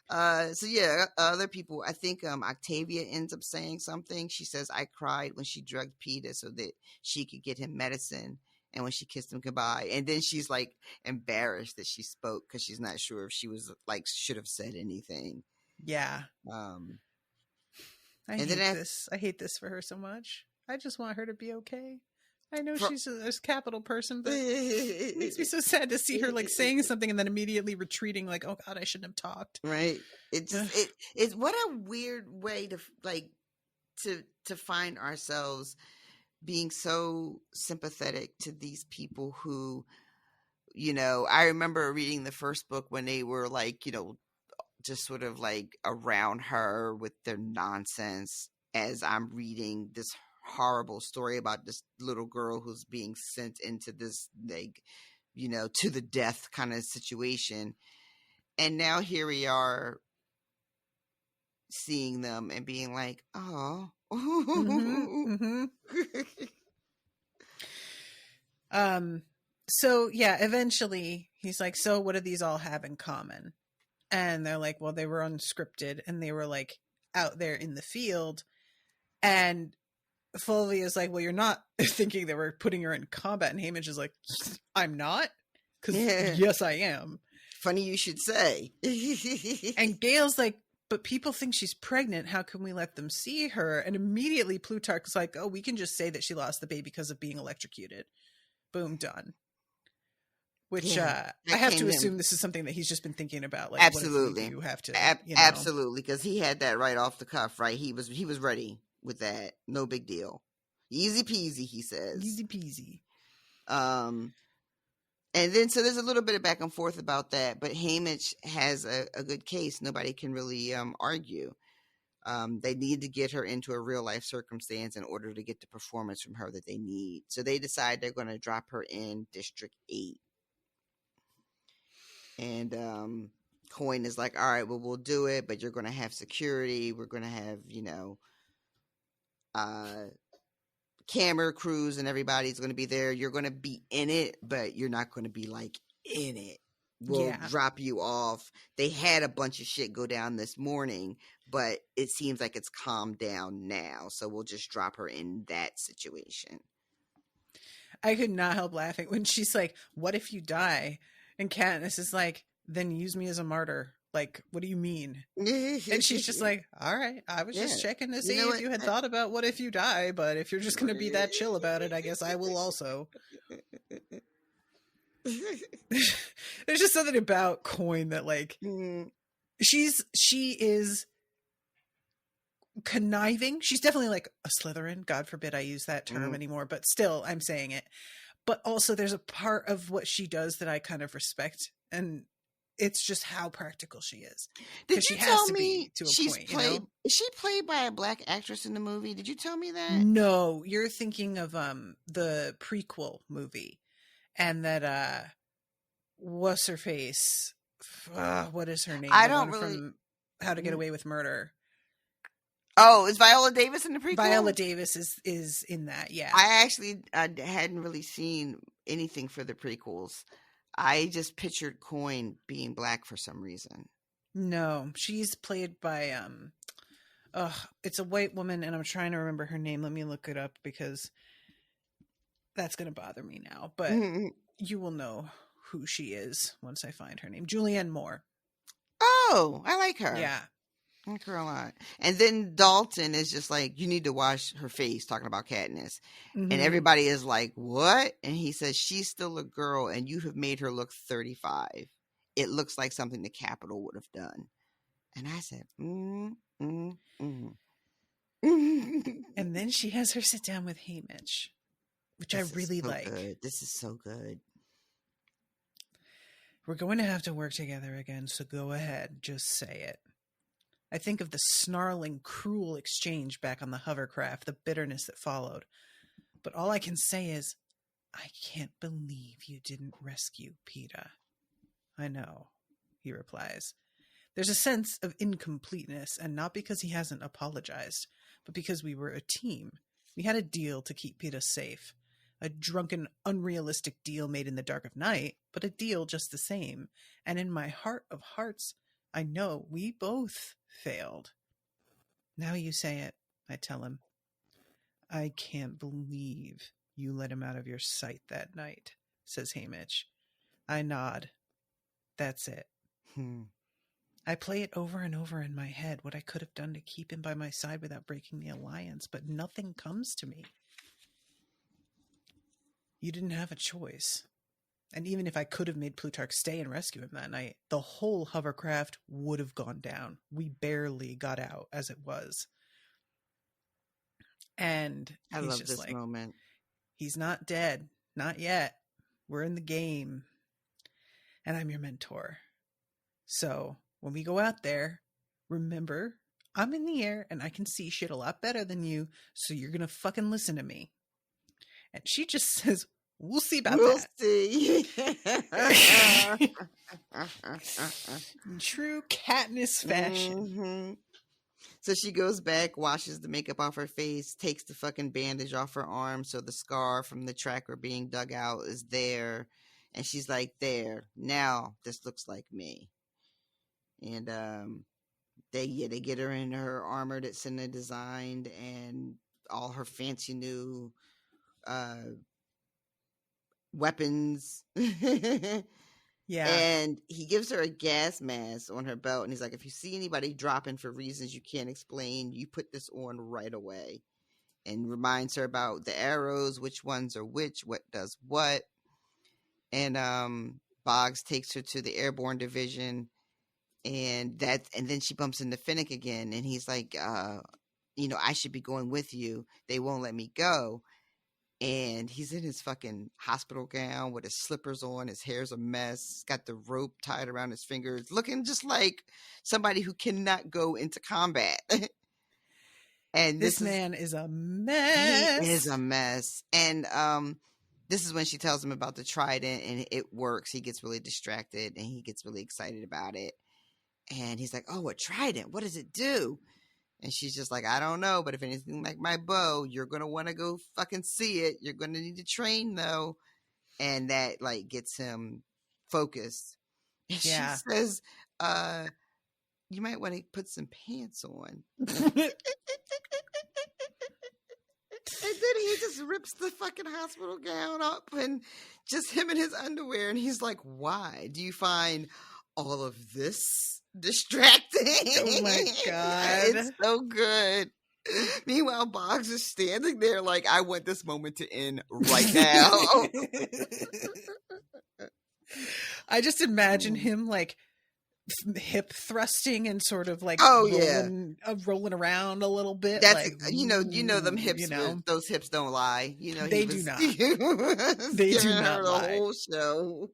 Other people, I think Octavia ends up saying something. She says, I cried when she drugged Peter so that she could get him medicine. And when she kissed him goodbye, and then she's like embarrassed that she spoke because she's not sure if she was like should have said anything. Yeah. I hate this for her so much. I just want her to be okay. I know she's a capital person, but it makes me so sad to see her like saying something and then immediately retreating. Like, oh God, I shouldn't have talked. Right. It's what a weird way to like to find ourselves being so sympathetic to these people who, you know, I remember reading the first book when they were like, you know, just sort of like around her with their nonsense as I'm reading this horrible story about this little girl who's being sent into this, like, you know, to the death kind of situation. And now here we are seeing them and being like, oh, So yeah, eventually he's like, so what do these all have in common? And they're like, well, they were unscripted and they were like out there in the field. And Fulvia's like, well, you're not thinking they were putting her in combat. And Haymitch is like, I'm not, because yes, I am. Funny you should say. And Gale's like, but people think she's pregnant. How can we let them see her? And immediately Plutarch's like, oh, we can just say that she lost the baby because of being electrocuted. Boom, done. Which I have to assume this is something that he's just been thinking about. Like, absolutely, you have to, absolutely, because he had that right off the cuff. Right, he was ready with that. No big deal. Easy peasy, he says. Easy peasy. And then, so there's a little bit of back and forth about that, but Haymitch has a good case. Nobody can really argue. They need to get her into a real life circumstance in order to get the performance from her that they need. So they decide they're going to drop her in District 8. And Coin is like, all right, well, we'll do it, but you're going to have security. We're going to have, you know, camera crews and everybody's going to be there. You're going to be in it, but you're not going to be like in it. We'll drop you off. They had a bunch of shit go down this morning, but it seems like it's calmed down now. So we'll just drop her in that situation. I could not help laughing when she's like, what if you die? And Katniss is like, then use me as a martyr. Like, what do you mean? And she's just like, all right, I was just checking to see if you had thought about what if you die, but if you're just going to be that chill about it, I guess I will also. There's just something about Coin that, like, she is conniving. She's definitely like a Slytherin. God forbid I use that term anymore, but still, I'm saying it. But also there's a part of what she does that I kind of respect, and it's just how practical she is. Did you tell me to a point, you know? Is she played by a black actress in the movie? Did you tell me that? No, you're thinking of the prequel movie, and that what's her face? What is her name? I don't really. From How to Get Away with Murder. Oh, is Viola Davis in the prequel? Viola Davis is in that, yeah. I hadn't really seen anything for the prequels. I just pictured Coin being black for some reason. No, she's played by it's a white woman, and I'm trying to remember her name. Let me look it up because that's going to bother me now. But you will know who she is once I find her name. Julianne Moore. Oh, I like her. Yeah. I like her a lot. And then Dalton is just like, you need to wash her face, talking about Katniss. And everybody is like, what? And he says, she's still a girl and you have made her look 35. It looks like something the Capitol would have done. And I said, And then she has her sit down with Haymitch, which I really like. Good. This is so good. We're going to have to work together again, so go ahead. Just say it. I think of the snarling, cruel exchange back on the hovercraft, the bitterness that followed. But all I can say is, I can't believe you didn't rescue Peeta. I know, he replies. There's a sense of incompleteness, and not because he hasn't apologized, but because we were a team. We had a deal to keep Peeta safe. A drunken, unrealistic deal made in the dark of night, but a deal just the same. And in my heart of hearts, I know we both failed. Now you say it, I tell him. I can't believe you let him out of your sight that night, says Haymitch. I nod. That's it. I play it over and over in my head, what I could have done to keep him by my side without breaking the alliance, but nothing comes to me. You didn't have a choice. And even if I could have made Plutarch stay and rescue him that night, the whole hovercraft would have gone down. We barely got out as it was. And I he's love just this like, moment. He's not dead. Not yet. We're in the game. And I'm your mentor. So when we go out there, remember, I'm in the air and I can see shit a lot better than you. So you're going to fucking listen to me. And she just says, we'll see about that. See. In true Katniss fashion. Mm-hmm. So she goes back, washes the makeup off her face, takes the fucking bandage off her arm so the scar from the tracker being dug out is there. And she's like, there, now this looks like me. And they get her in her armor that Cinna designed and all her fancy new weapons. Yeah. And he gives her a gas mask on her belt, and he's like, if you see anybody dropping for reasons you can't explain, you put this on right away. And reminds her about the arrows, which ones are which, what does what. And Boggs takes her to the airborne division, and then she bumps into Finnick again, and he's like, I should be going with you. They won't let me go. And he's in his fucking hospital gown with his slippers on. His hair's a mess. He's got the rope tied around his fingers, looking just like somebody who cannot go into combat. And this man is a mess. He is a mess. And this is when she tells him about the trident, and it works. He gets really distracted, and he gets really excited about it. And he's like, oh, a trident. What does it do? And she's just like, I don't know, but if anything like my bow, you're going to want to go fucking see it. You're going to need to train, though. And that, like, gets him focused. And she says, you might want to put some pants on. And then he just rips the fucking hospital gown up and just him in his underwear. And he's like, why? Do you find all of this distracting? Oh my God. It's so good. Meanwhile, Boggs is standing there like, I want this moment to end right now. I just imagine him like hip thrusting and sort of like rolling around a little bit. That's like, them hips. Those hips don't lie. They do not. They do not lie. The whole show.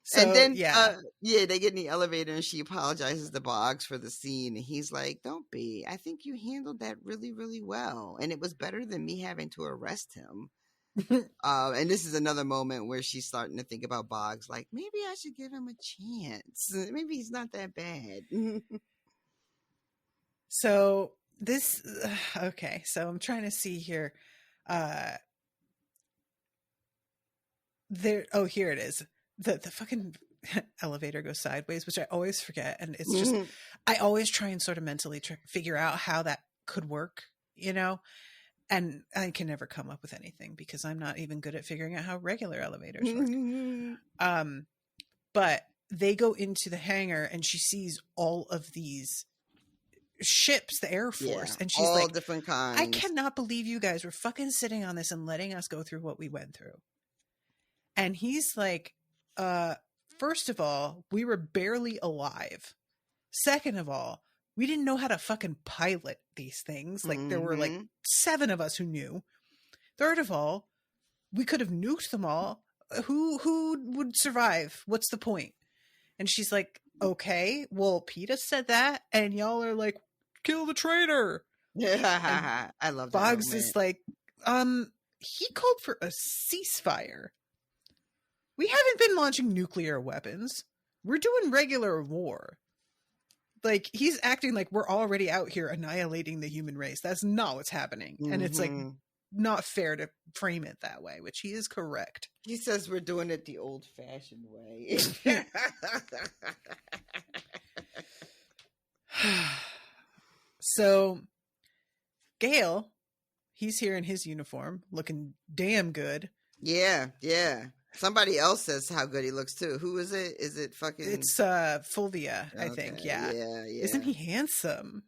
So, and then they get in the elevator and she apologizes to Boggs for the scene, and he's like, don't be. I think you handled that really, really well, and it was better than me having to arrest him. And this is another moment where she's starting to think about Boggs, like, maybe I should give him a chance. Maybe he's not that bad. So this, okay, so I'm trying to see here. Here it is. The fucking elevator goes sideways, which I always forget, and it's just I always try and sort of mentally figure out how that could work, and I can never come up with anything because I'm not even good at figuring out how regular elevators work. But they go into the hangar and she sees all of these ships, the Air Force, and she's all like, different kinds. I cannot believe you guys were fucking sitting on this and letting us go through what we went through. And he's like, first of all, we were barely alive. Second of all, we didn't know how to fucking pilot these things. Like, there were like 7 of us who knew. Third of all, we could have nuked them all. Who would survive? What's the point? And she's like, okay, well, PETA said that, and y'all are like, kill the traitor. Yeah, I love that. Boggs moment. is like, he called for a ceasefire. We haven't been launching nuclear weapons. We're doing regular war. Like, he's acting like we're already out here annihilating the human race. That's not what's happening. And it's like not fair to frame it that way, which he is correct. He says we're doing it the old-fashioned way. So, Gale, he's here in his uniform, looking damn good. Yeah. Somebody else says how good he looks too. Who is it? Is it fucking? It's Fulvia, I think. Yeah. Isn't he handsome?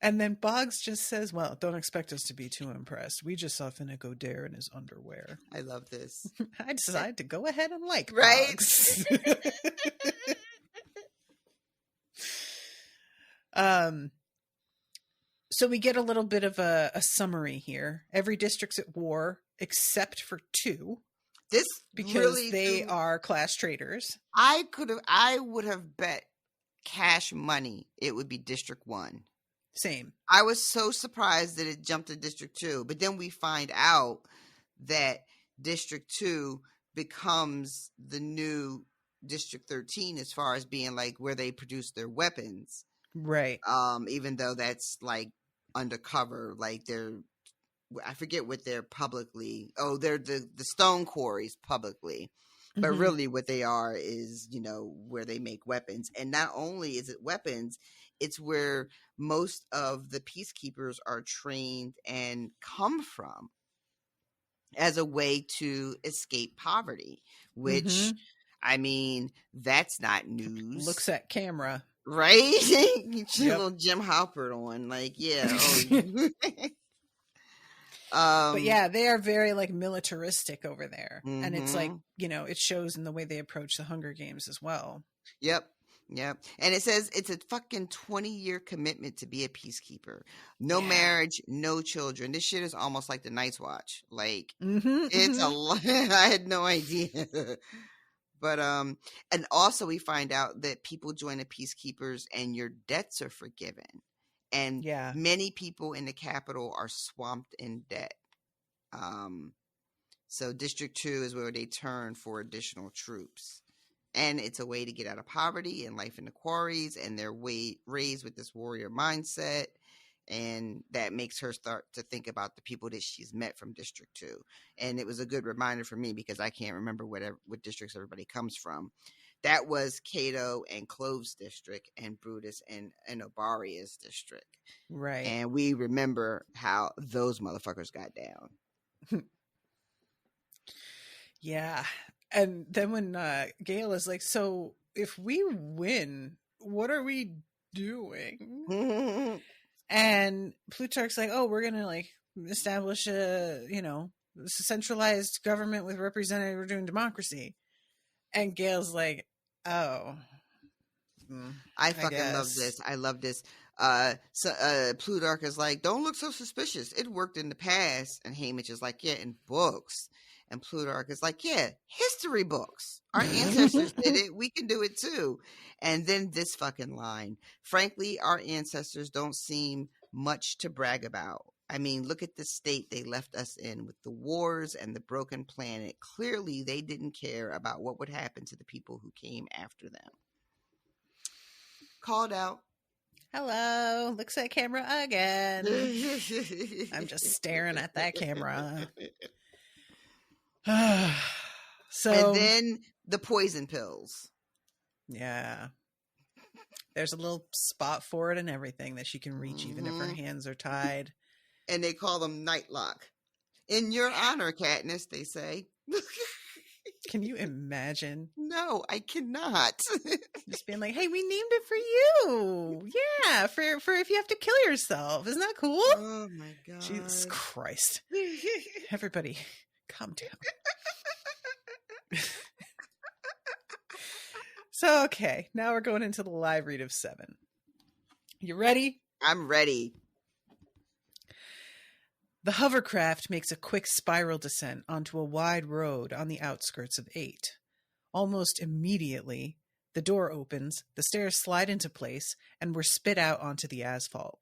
And then Boggs just says, well, don't expect us to be too impressed. We just saw Finnick Dare in his underwear. I love this. I decided to go ahead and like right. Boggs. So we get a little bit of a summary here. Every district's at war except for 2. This because really they are class traitors. I would have bet cash money it would be District 1. Same. I was so surprised that it jumped to District 2, but then we find out that District 2 becomes the new District 13 as far as being like where they produce their weapons. Right. Even though that's like undercover, like I forget what they're publicly. Oh, they're the stone quarries publicly, but really what they are is, where they make weapons. And not only is it weapons, it's where most of the peacekeepers are trained and come from as a way to escape poverty, which, I mean, that's not news. Looks at camera. Right? Get your little Jim Halpert on. Like, yeah. But yeah, they are very like militaristic over there. And it's like, it shows in the way they approach the Hunger Games as well. Yep. And it says it's a fucking 20-year commitment to be a peacekeeper. No marriage, no children. This shit is almost like the Night's Watch. Like, it's a lot. I had no idea. But and also we find out that people join the peacekeepers and your debts are forgiven. And many people in the capital are swamped in debt. So District 2 is where they turn for additional troops. And it's a way to get out of poverty and life in the quarries. And they're raised with this warrior mindset. And that makes her start to think about the people that she's met from District 2. And it was a good reminder for me because I can't remember what districts everybody comes from. That was Cato and Cloves district and Brutus and Obaria's district. Right. And we remember how those motherfuckers got down. Yeah. And then when Gale is like, so if we win, what are we doing? And Plutarch's like, oh, we're going to like establish a centralized government with representative. We're doing democracy. And Gale's like, oh. I fucking love this. I love this. So Plutarch is like, don't look so suspicious. It worked in the past. And Haymitch is like, yeah, in books. And Plutarch is like, yeah, history books. Our ancestors did it. We can do it too. And then this fucking line. Frankly, our ancestors don't seem much to brag about. I mean, look at the state they left us in with the wars and the broken planet. Clearly, they didn't care about what would happen to the people who came after them. Called out. Hello. Looks at camera again. I'm just staring at that camera. So, and then the poison pills. Yeah. There's a little spot for it and everything that she can reach even if her hands are tied. And they call them Nightlock. In your honor, Katniss, they say. Can you imagine? No, I cannot. Just being like, hey, we named it for you. Yeah, for if you have to kill yourself. Isn't that cool? Oh my God. Jesus Christ. Everybody, calm down. So, okay, now we're going into the live read of 7. You ready? I'm ready. The hovercraft makes a quick spiral descent onto a wide road on the outskirts of 8. Almost immediately, the door opens, the stairs slide into place, and we're spit out onto the asphalt.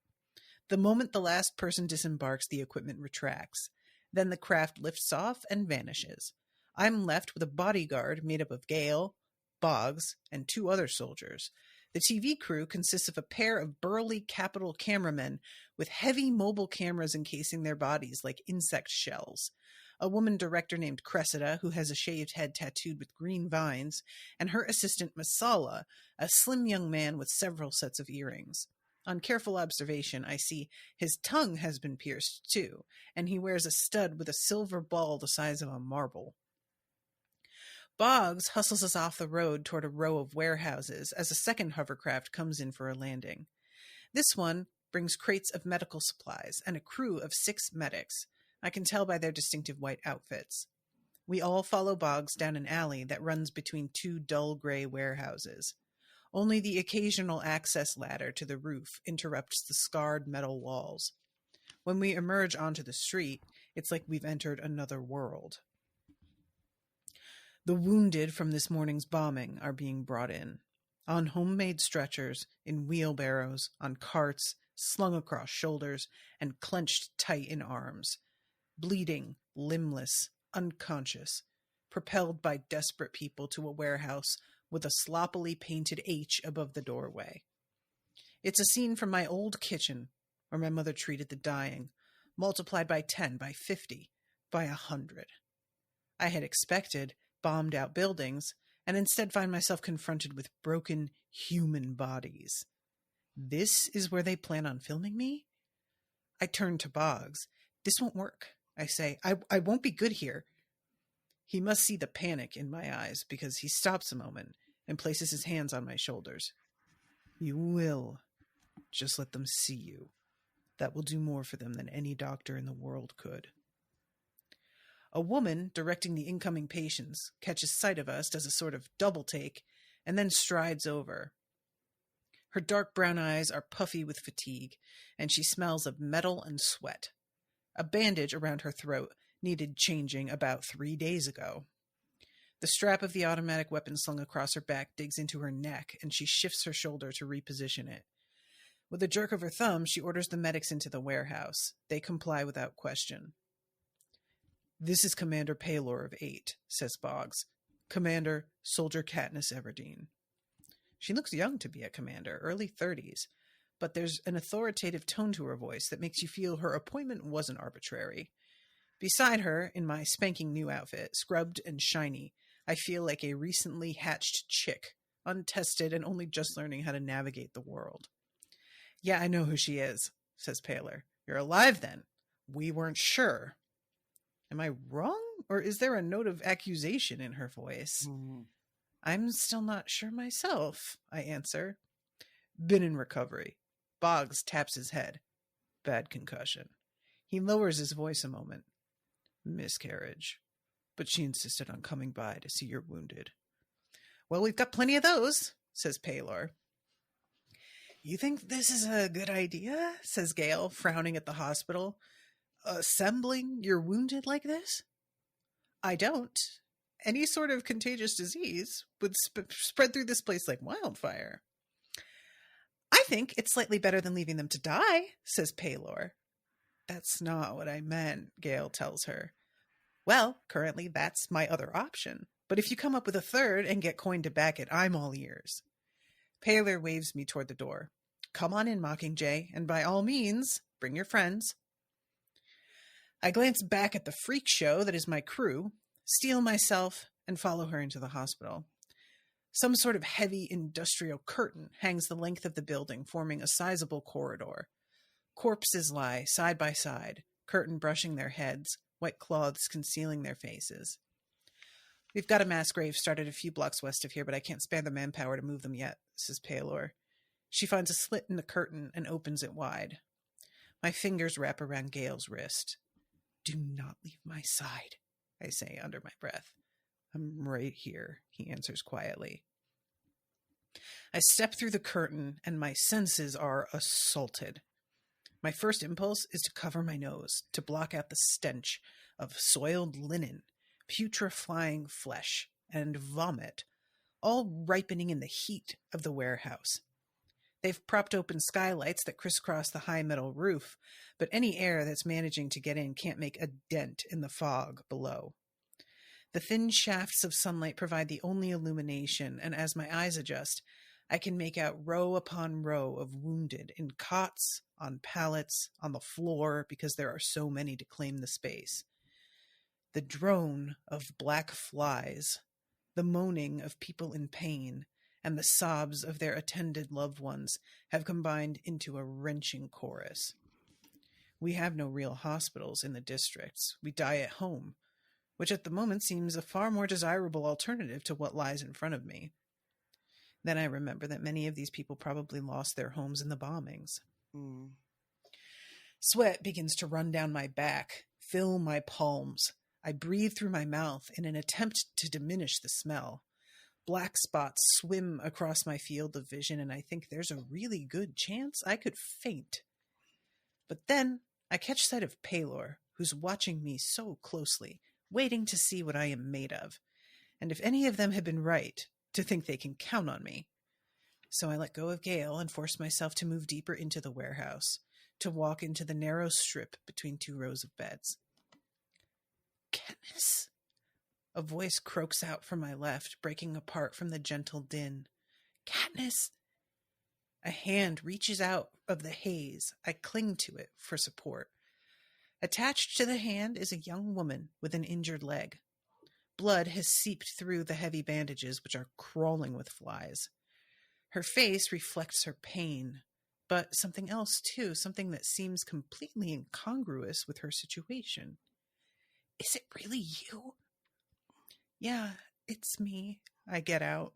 The moment the last person disembarks, the equipment retracts. Then the craft lifts off and vanishes. I'm left with a bodyguard made up of Gale, Boggs, and 2 other soldiers. The TV crew consists of a pair of burly Capitol cameramen with heavy mobile cameras encasing their bodies like insect shells, a woman director named Cressida, who has a shaved head tattooed with green vines, and her assistant Masala, a slim young man with several sets of earrings. On careful observation, I see his tongue has been pierced too, and he wears a stud with a silver ball the size of a marble. Boggs hustles us off the road toward a row of warehouses as a second hovercraft comes in for a landing. This one brings crates of medical supplies and a crew of 6 medics. I can tell by their distinctive white outfits. We all follow Boggs down an alley that runs between 2 dull gray warehouses. Only the occasional access ladder to the roof interrupts the scarred metal walls. When we emerge onto the street, it's like we've entered another world. The wounded from this morning's bombing are being brought in. On homemade stretchers, in wheelbarrows, on carts, slung across shoulders, and clenched tight in arms. Bleeding, limbless, unconscious, propelled by desperate people to a warehouse with a sloppily painted H above the doorway. It's a scene from my old kitchen, where my mother treated the dying, multiplied by 10, by 50, by 100. I had expected bombed out buildings, and instead find myself confronted with broken human bodies. This is where they plan on filming me? I turn to Boggs. This won't work, I say. I won't be good here. He must see the panic in my eyes, because he stops a moment and places his hands on my shoulders. You will. Just let them see you. That will do more for them than any doctor in the world could. A woman directing the incoming patients catches sight of us, does a sort of double take, and then strides over. Her dark brown eyes are puffy with fatigue, and she smells of metal and sweat. A bandage around her throat needed changing about 3 days ago. The strap of the automatic weapon slung across her back digs into her neck, and she shifts her shoulder to reposition it. With a jerk of her thumb, she orders the medics into the warehouse. They comply without question. This is Commander Paylor of 8, says Boggs. Commander, Soldier Katniss Everdeen. She looks young to be a commander, early 30s, but there's an authoritative tone to her voice that makes you feel her appointment wasn't arbitrary. Beside her, in my spanking new outfit, scrubbed and shiny, I feel like a recently hatched chick, untested and only just learning how to navigate the world. Yeah, I know who she is, says Paylor. You're alive then. We weren't sure. Am I wrong, or is there a note of accusation in her voice? I'm still not sure myself, I answer. Been in recovery. Boggs taps his head. Bad concussion. He lowers his voice a moment. Miscarriage. But she insisted on coming by to see you're wounded. Well, we've got plenty of those, says Paylor. You think this is a good idea? Says Gale, frowning at the hospital. Assembling your wounded like this? I don't. Any sort of contagious disease would spread through this place like wildfire. I think it's slightly better than leaving them to die, says Paylor. That's not what I meant, Gale tells her. Well, currently that's my other option. But if you come up with a third and get coin to back it, I'm all ears. Paylor waves me toward the door. Come on in, Mockingjay, and by all means, bring your friends. I glance back at the freak show that is my crew, steel myself, and follow her into the hospital. Some sort of heavy industrial curtain hangs the length of the building, forming a sizable corridor. Corpses lie side by side, curtain brushing their heads, white cloths concealing their faces. We've got a mass grave started a few blocks west of here, but I can't spare the manpower to move them yet, says Paylor. She finds a slit in the curtain and opens it wide. My fingers wrap around Gale's wrist. Do not leave my side, I say under my breath. I'm right here, he answers quietly. I step through the curtain and my senses are assaulted. My first impulse is to cover my nose, to block out the stench of soiled linen, putrefying flesh, and vomit, all ripening in the heat of the warehouse. They've propped open skylights that crisscross the high metal roof, but any air that's managing to get in can't make a dent in the fog below. The thin shafts of sunlight provide the only illumination, and as my eyes adjust, I can make out row upon row of wounded in cots, on pallets, on the floor, because there are so many to claim the space. The drone of black flies, the moaning of people in pain, and the sobs of their attended loved ones have combined into a wrenching chorus. We have no real hospitals in the districts. We die at home, which at the moment seems a far more desirable alternative to what lies in front of me. Then I remember that many of these people probably lost their homes in the bombings. Sweat begins to run down my back, fill my palms. I breathe through my mouth in an attempt to diminish the smell. Black spots swim across my field of vision, and I think there's a really good chance I could faint. But then I catch sight of Paylor, who's watching me so closely, waiting to see what I am made of, and if any of them had been right, to think they can count on me. So I let go of Gale and force myself to move deeper into the warehouse, to walk into the narrow strip between two rows of beds. Katniss! A voice croaks out from my left, breaking apart from the gentle din. Katniss! A hand reaches out of the haze. I cling to it for support. Attached to the hand is a young woman with an injured leg. Blood has seeped through the heavy bandages, which are crawling with flies. Her face reflects her pain, but something else too, something that seems completely incongruous with her situation. Is it really you? Yeah, it's me, I get out.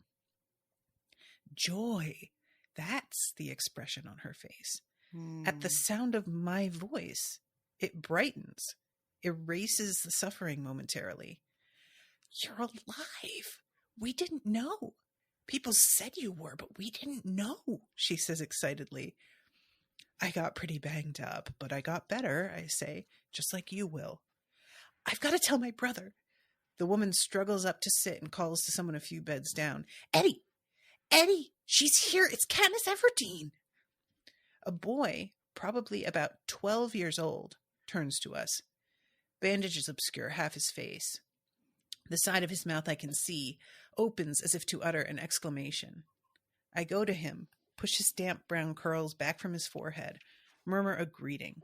Joy, that's the expression on her face. At the sound of my voice, it brightens, erases the suffering momentarily. You're alive. We didn't know. People said you were, but we didn't know, she says excitedly. I got pretty banged up, but I got better, I say, just like you will. I've got to tell my brother. The woman struggles up to sit and calls to someone a few beds down. Eddie! Eddie! She's here! It's Katniss Everdeen! A boy, probably about 12 years old, turns to us. Bandages obscure half his face. The side of his mouth I can see opens as if to utter an exclamation. I go to him, push his damp brown curls back from his forehead, murmur a greeting.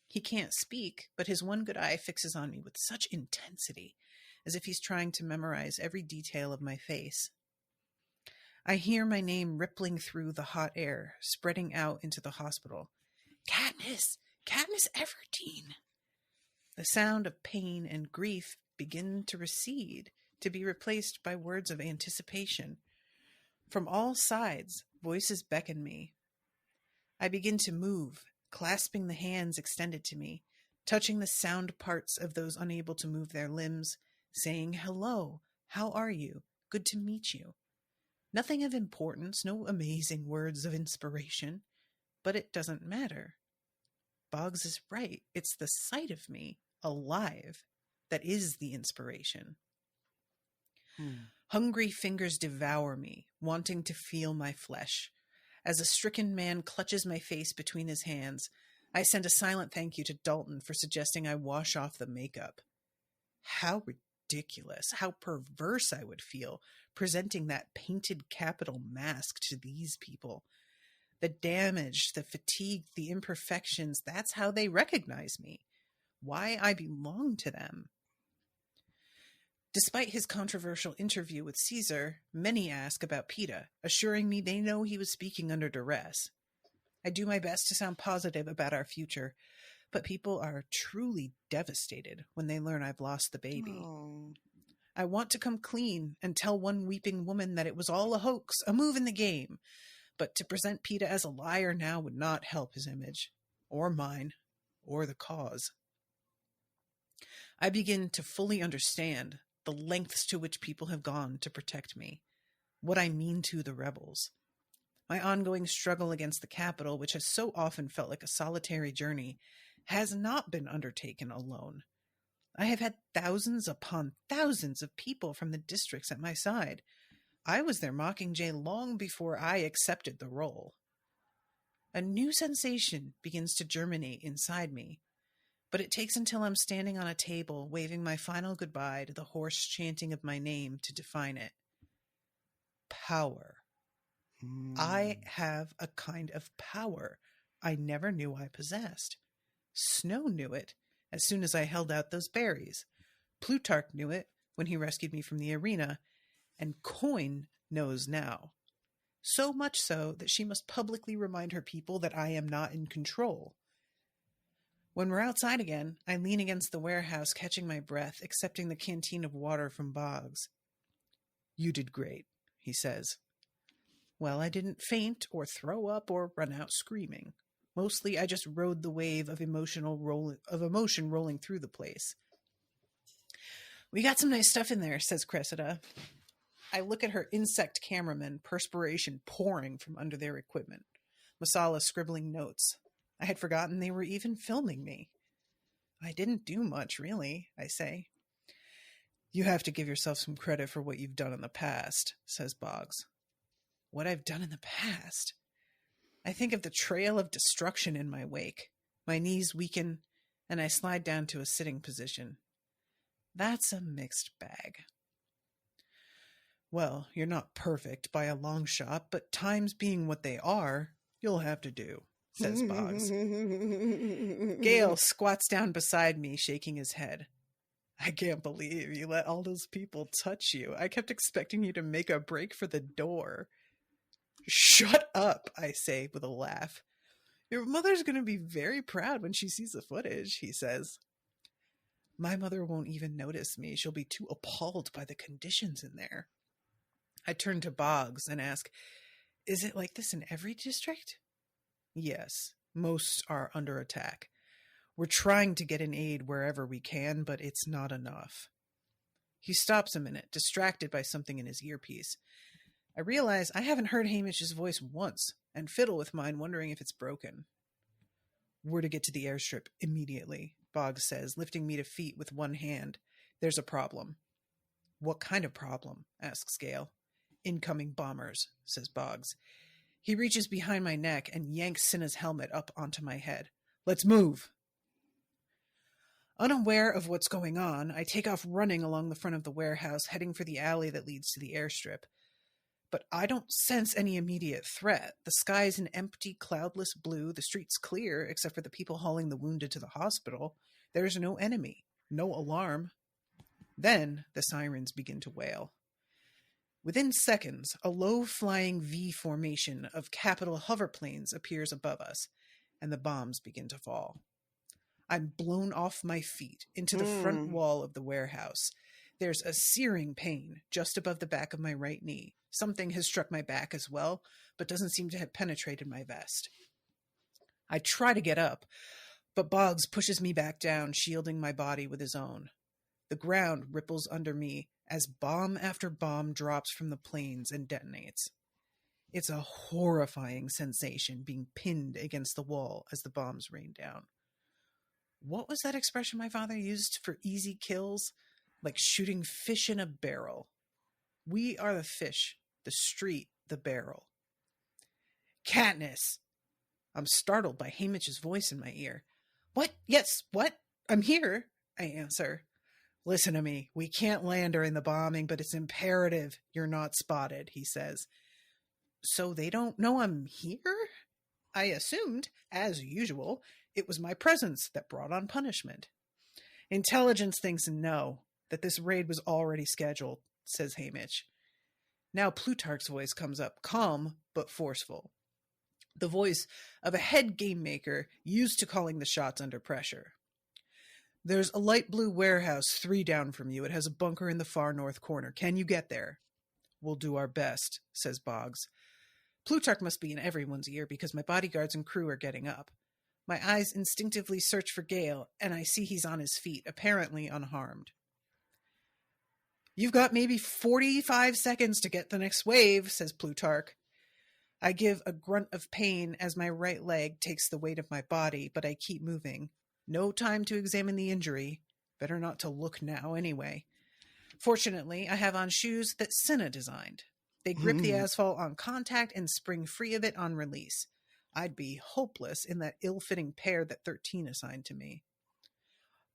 He can't speak, but his one good eye fixes on me with such intensity, as if he's trying to memorize every detail of my face. I hear my name rippling through the hot air, spreading out into the hospital. Katniss! Katniss Everdeen! The sound of pain and grief begin to recede, to be replaced by words of anticipation. From all sides, voices beckon me. I begin to move, clasping the hands extended to me, touching the sound parts of those unable to move their limbs, saying, hello, how are you? Good to meet you. Nothing of importance, no amazing words of inspiration, but it doesn't matter. Boggs is right. It's the sight of me, alive, that is the inspiration. Hungry fingers devour me, wanting to feel my flesh. As a stricken man clutches my face between his hands, I send a silent thank you to Dalton for suggesting I wash off the makeup. How ridiculous, how perverse I would feel presenting that painted capital mask to these people. The damage, the fatigue, the imperfections, that's how they recognize me. Why I belong to them. Despite his controversial interview with Caesar, many ask about PETA, assuring me they know he was speaking under duress. I do my best to sound positive about our future, but people are truly devastated when they learn I've lost the baby. Oh. I want to come clean and tell one weeping woman that it was all a hoax, a move in the game, but to present PETA as a liar now would not help his image, or mine, or the cause. I begin to fully understand the lengths to which people have gone to protect me. what I mean to the rebels. My ongoing struggle against the capital, which has so often felt like a solitary journey, has not been undertaken alone. I have had thousands upon thousands of people from the districts at my side. I was their Mockingjay long before I accepted the role. A new sensation begins to germinate inside me, but it takes until I'm standing on a table waving my final goodbye to the hoarse chanting of my name to define it. Power. I have a kind of power I never knew I possessed. Snow knew it as soon as I held out those berries. Plutarch knew it when he rescued me from the arena, and Coin knows now. So much so that she must publicly remind her people that I am not in control. When we're outside again, I lean against the warehouse, catching my breath, accepting the canteen of water from Boggs. "You did great," he says. Well, I didn't faint or throw up or run out screaming. Mostly, I just rode the wave of emotion rolling through the place. "We got some nice stuff in there," says Cressida. I look at her insect cameramen, perspiration pouring from under their equipment. Masala scribbling notes. I had forgotten they were even filming me. "I didn't do much, really," I say. "You have to give yourself some credit for what you've done in the past," says Boggs. What I've done in the past? I think of the trail of destruction in my wake. My knees weaken, and I slide down to a sitting position. That's a mixed bag. "Well, you're not perfect by a long shot, but times being what they are, you'll have to do," says Boggs. Gale squats down beside me, shaking his head. "I can't believe you let all those people touch you. I kept expecting you to make a break for the door." "Shut up," I say with a laugh. "Your mother's going to be very proud when she sees the footage," he says. "My mother won't even notice me. She'll be too appalled by the conditions in there." I turn to Boggs and ask, "Is it like this in every district?" "Yes, most are under attack. We're trying to get in aid wherever we can, but it's not enough." He stops a minute, distracted by something in his earpiece. I realize I haven't heard Hamish's voice once, and fiddle with mine, wondering if it's broken. "We're to get to the airstrip immediately," Boggs says, lifting me to feet with one hand. "There's a problem." "What kind of problem?" asks Gale. "Incoming bombers," says Boggs. He reaches behind my neck and yanks Cinna's helmet up onto my head. "Let's move!" Unaware of what's going on, I take off running along the front of the warehouse, heading for the alley that leads to the airstrip. But I don't sense any immediate threat. The sky is an empty, cloudless blue. The street's clear, except for the people hauling the wounded to the hospital. There's no enemy, no alarm. Then the sirens begin to wail. Within seconds, a low-flying V formation of capital hoverplanes appears above us, and the bombs begin to fall. I'm blown off my feet into the front wall of the warehouse. There's a searing pain just above the back of my right knee. Something has struck my back as well, but doesn't seem to have penetrated my vest. I try to get up, but Boggs pushes me back down, shielding my body with his own. The ground ripples under me as bomb after bomb drops from the planes and detonates. It's a horrifying sensation being pinned against the wall as the bombs rain down. What was that expression my father used for easy kills? Like shooting fish in a barrel. We are the fish, the street, the barrel. "Katniss!" I'm startled by Hamish's voice in my ear. "What? Yes, what? I'm here," I answer. "Listen to me. We can't land during the bombing, but it's imperative you're not spotted," he says. "So they don't know I'm here?" I assumed, as usual, it was my presence that brought on punishment. "Intelligence thinks no, that this raid was already scheduled," says Hamish. Now Plutarch's voice comes up, calm but forceful. The voice of a head game maker used to calling the shots under pressure. "There's a light blue warehouse 3 down from you. It has a bunker in the far north corner. Can you get there?" "We'll do our best," says Boggs. Plutarch must be in everyone's ear because my bodyguards and crew are getting up. My eyes instinctively search for Gale, and I see he's on his feet, apparently unharmed. You've got maybe 45 seconds to get the next wave, says Plutarch. I give a grunt of pain as my right leg takes the weight of my body, but I keep moving. No time to examine the injury. Better not to look now anyway. Fortunately, I have on shoes that Senna designed. They grip the asphalt on contact and spring free of it on release. I'd be hopeless in that ill-fitting pair that 13 assigned to me.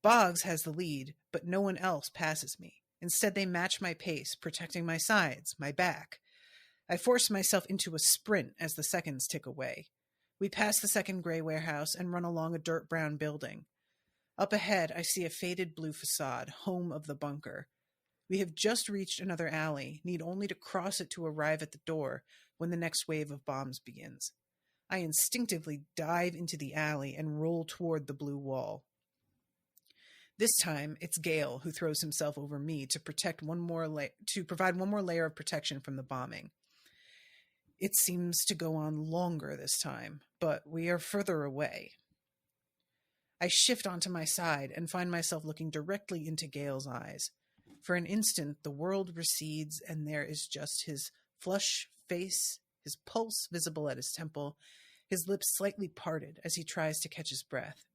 Boggs has the lead, but no one else passes me. Instead, they match my pace, protecting my sides, my back. I force myself into a sprint as the seconds tick away. We pass the second gray warehouse and run along a dirt-brown building. Up ahead, I see a faded blue facade, home of the bunker. We have just reached another alley, need only to cross it to arrive at the door when the next wave of bombs begins. I instinctively dive into the alley and roll toward the blue wall. This time, it's Gale who throws himself over me to provide one more layer of protection from the bombing. It seems to go on longer this time, but we are further away. I shift onto my side and find myself looking directly into Gale's eyes. For an instant, the world recedes and there is just his flush face, his pulse visible at his temple, his lips slightly parted as he tries to catch his breath.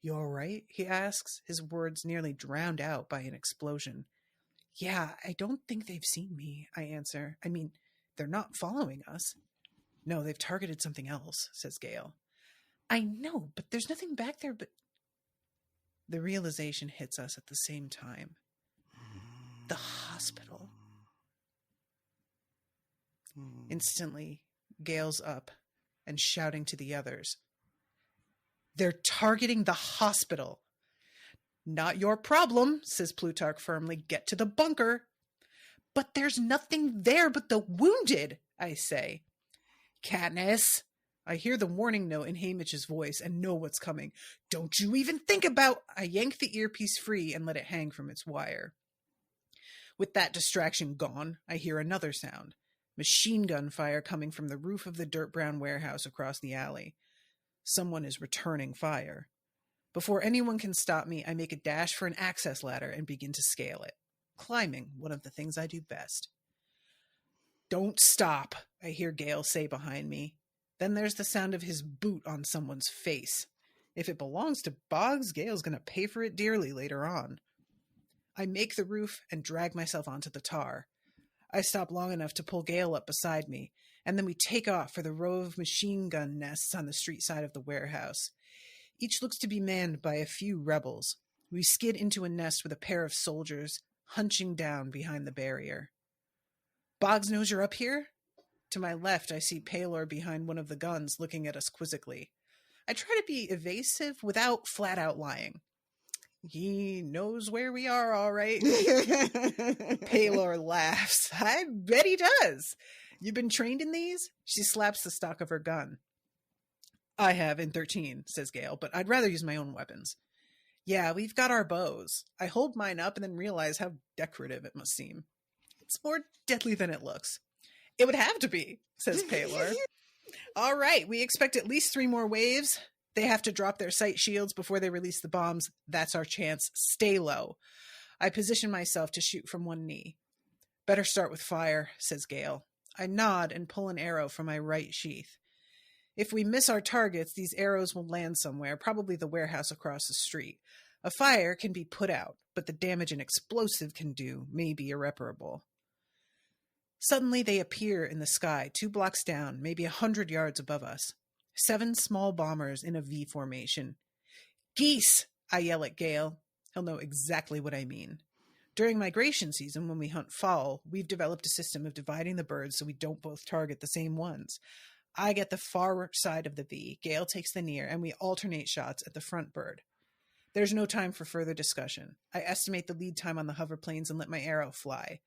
"You all right?" he asks, his words nearly drowned out by an explosion. "Yeah, I don't think they've seen me," I answer. "I mean, they're not following us." "No, they've targeted something else," says Gale. "I know, but there's nothing back there but..." The realization hits us at the same time. The hospital. Instantly, Gale's up and shouting to the others. "They're targeting the hospital." "Not your problem," says Plutarch firmly. "Get to the bunker." "But there's nothing there but the wounded," I say. "Katniss." I hear the warning note in Haymitch's voice and know what's coming. "Don't you even think about..." I yank the earpiece free and let it hang from its wire. With that distraction gone, I hear another sound. Machine gun fire coming from the roof of the dirt-brown warehouse across the alley. Someone is returning fire. Before anyone can stop me, I make a dash for an access ladder and begin to scale it. Climbing, one of the things I do best. "Don't stop," I hear Gale say behind me. Then there's the sound of his boot on someone's face. If it belongs to Boggs, Gale's going to pay for it dearly later on. I make the roof and drag myself onto the tar. I stop long enough to pull Gale up beside me, and then we take off for the row of machine gun nests on the street side of the warehouse. Each looks to be manned by a few rebels. We skid into a nest with a pair of soldiers hunching down behind the barrier. "Boggs knows you're up here?" To my left, I see Paylor behind one of the guns looking at us quizzically. I try to be evasive without flat-out lying. "He knows where we are, all right." Paylor laughs. "I bet he does. You've been trained in these?" She slaps the stock of her gun. "I have in 13, says Gale, "but I'd rather use my own weapons." "Yeah, we've got our bows." I hold mine up and then realize how decorative it must seem. "It's more deadly than it looks." "It would have to be," says Paylor. "All right, we expect at least 3 more waves. They have to drop their sight shields before they release the bombs. That's our chance. Stay low." I position myself to shoot from one knee. "Better start with fire," says Gale. I nod and pull an arrow from my right sheath. If we miss our targets, these arrows will land somewhere, probably the warehouse across the street. A fire can be put out, but the damage an explosive can do may be irreparable. Suddenly they appear in the sky, 2 blocks down, maybe 100 yards above us. 7 small bombers in a V formation. "Geese!" I yell at Gale. He'll know exactly what I mean. During migration season, when we hunt fowl, we've developed a system of dividing the birds so we don't both target the same ones. I get the far side of the V, Gale takes the near, and we alternate shots at the front bird. There's no time for further discussion. I estimate the lead time on the hoverplanes and let my arrow fly.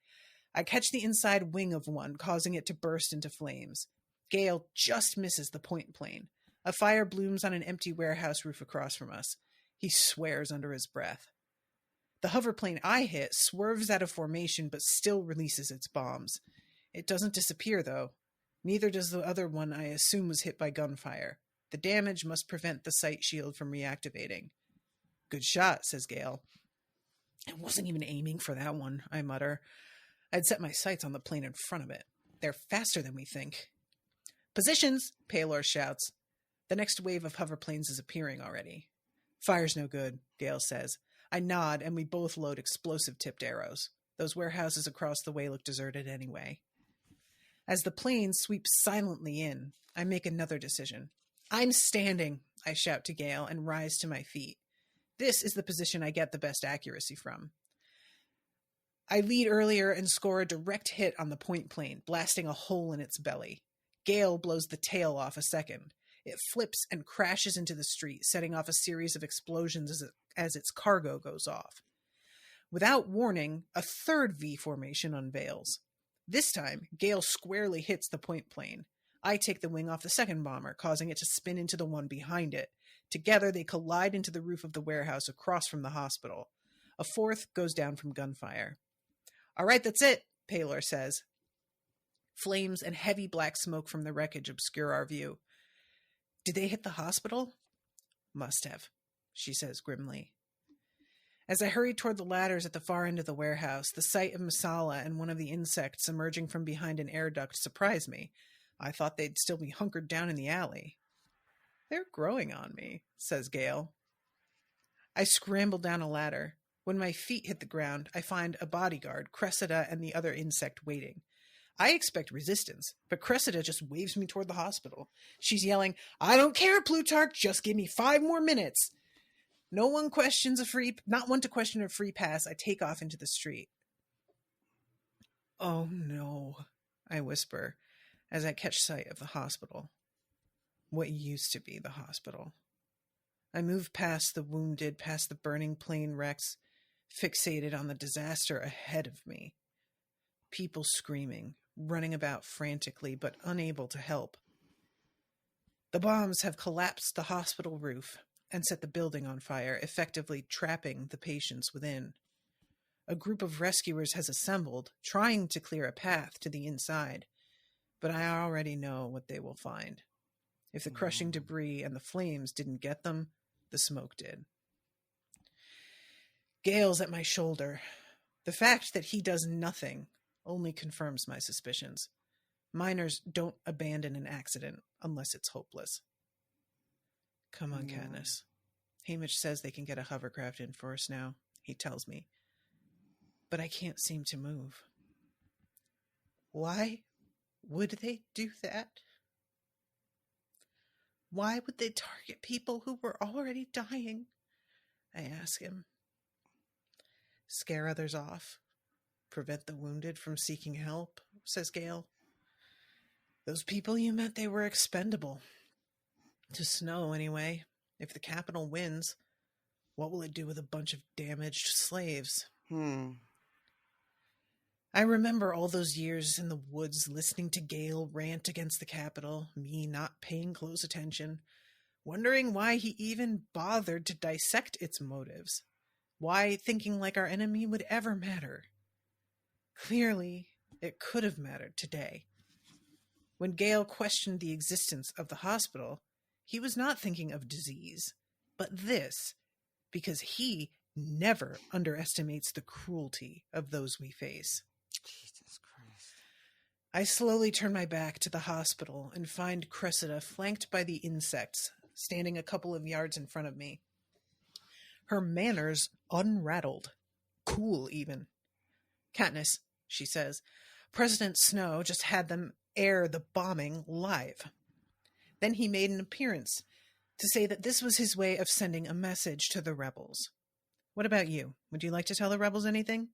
I catch the inside wing of one, causing it to burst into flames. Gale just misses the point plane. A fire blooms on an empty warehouse roof across from us. He swears under his breath. The hoverplane I hit swerves out of formation but still releases its bombs. It doesn't disappear, though. Neither does the other one I assume was hit by gunfire. The damage must prevent the sight shield from reactivating. "Good shot," says Gale. I wasn't even aiming for that one, I mutter. I'd set my sights on the plane in front of it. They're faster than we think. Positions, Paylor shouts. The next wave of hoverplanes is appearing already. Fire's no good, Gale says. I nod, and we both load explosive-tipped arrows. Those warehouses across the way look deserted anyway. As the plane sweeps silently in, I make another decision. I'm standing, I shout to Gale and rise to my feet. This is the position I get the best accuracy from. I lead earlier and score a direct hit on the point plane, blasting a hole in its belly. Gale blows the tail off a second. It flips and crashes into the street, setting off a series of explosions as its cargo goes off. Without warning, a third V formation unveils. This time, Gale squarely hits the point plane. I take the wing off the second bomber, causing it to spin into the one behind it. Together, they collide into the roof of the warehouse across from the hospital. A fourth goes down from gunfire. All right, that's it, Paylor says. Flames and heavy black smoke from the wreckage obscure our view. Did they hit the hospital? Must have, she says grimly. As I hurry toward the ladders at the far end of the warehouse, the sight of Masala and one of the insects emerging from behind an air duct surprised me. I thought they'd still be hunkered down in the alley. They're growing on me, says Gale. I scramble down a ladder. When my feet hit the ground, I find a bodyguard, Cressida, and the other insect waiting. I expect resistance, but Cressida just waves me toward the hospital. She's yelling, I don't care, Plutarch, just give me 5 more minutes. Not one to question a free pass, I take off into the street. Oh no, I whisper as I catch sight of the hospital. What used to be the hospital. I move past the wounded, past the burning plane wrecks, fixated on the disaster ahead of me. People screaming, running about frantically, but unable to help. The bombs have collapsed the hospital roof and set the building on fire, effectively trapping the patients within. A group of rescuers has assembled, trying to clear a path to the inside, but I already know what they will find. If the crushing debris and the flames didn't get them, the smoke did. Gale's at my shoulder. The fact that he does nothing only confirms my suspicions. Miners don't abandon an accident unless it's hopeless. Come on, Katniss. Hamish says they can get a hovercraft in for us now, he tells me. But I can't seem to move. Why would they do that? Why would they target people who were already dying? I ask him. Scare others off. Prevent the wounded from seeking help, says Gale. Those people you met, they were expendable. To Snow, anyway. If the Capitol wins, what will it do with a bunch of damaged slaves? I remember all those years in the woods listening to Gale rant against the Capitol, me not paying close attention, wondering why he even bothered to dissect its motives, why thinking like our enemy would ever matter. Clearly, it could have mattered today. When Gale questioned the existence of the hospital, he was not thinking of disease, but this, because he never underestimates the cruelty of those we face. Jesus Christ. I slowly turn my back to the hospital and find Cressida flanked by the insects, standing a couple of yards in front of me. Her manners unrattled. Cool, even. Katniss, she says, President Snow just had them air the bombing live. Then he made an appearance to say that this was his way of sending a message to the rebels. What about you? Would you like to tell the rebels anything?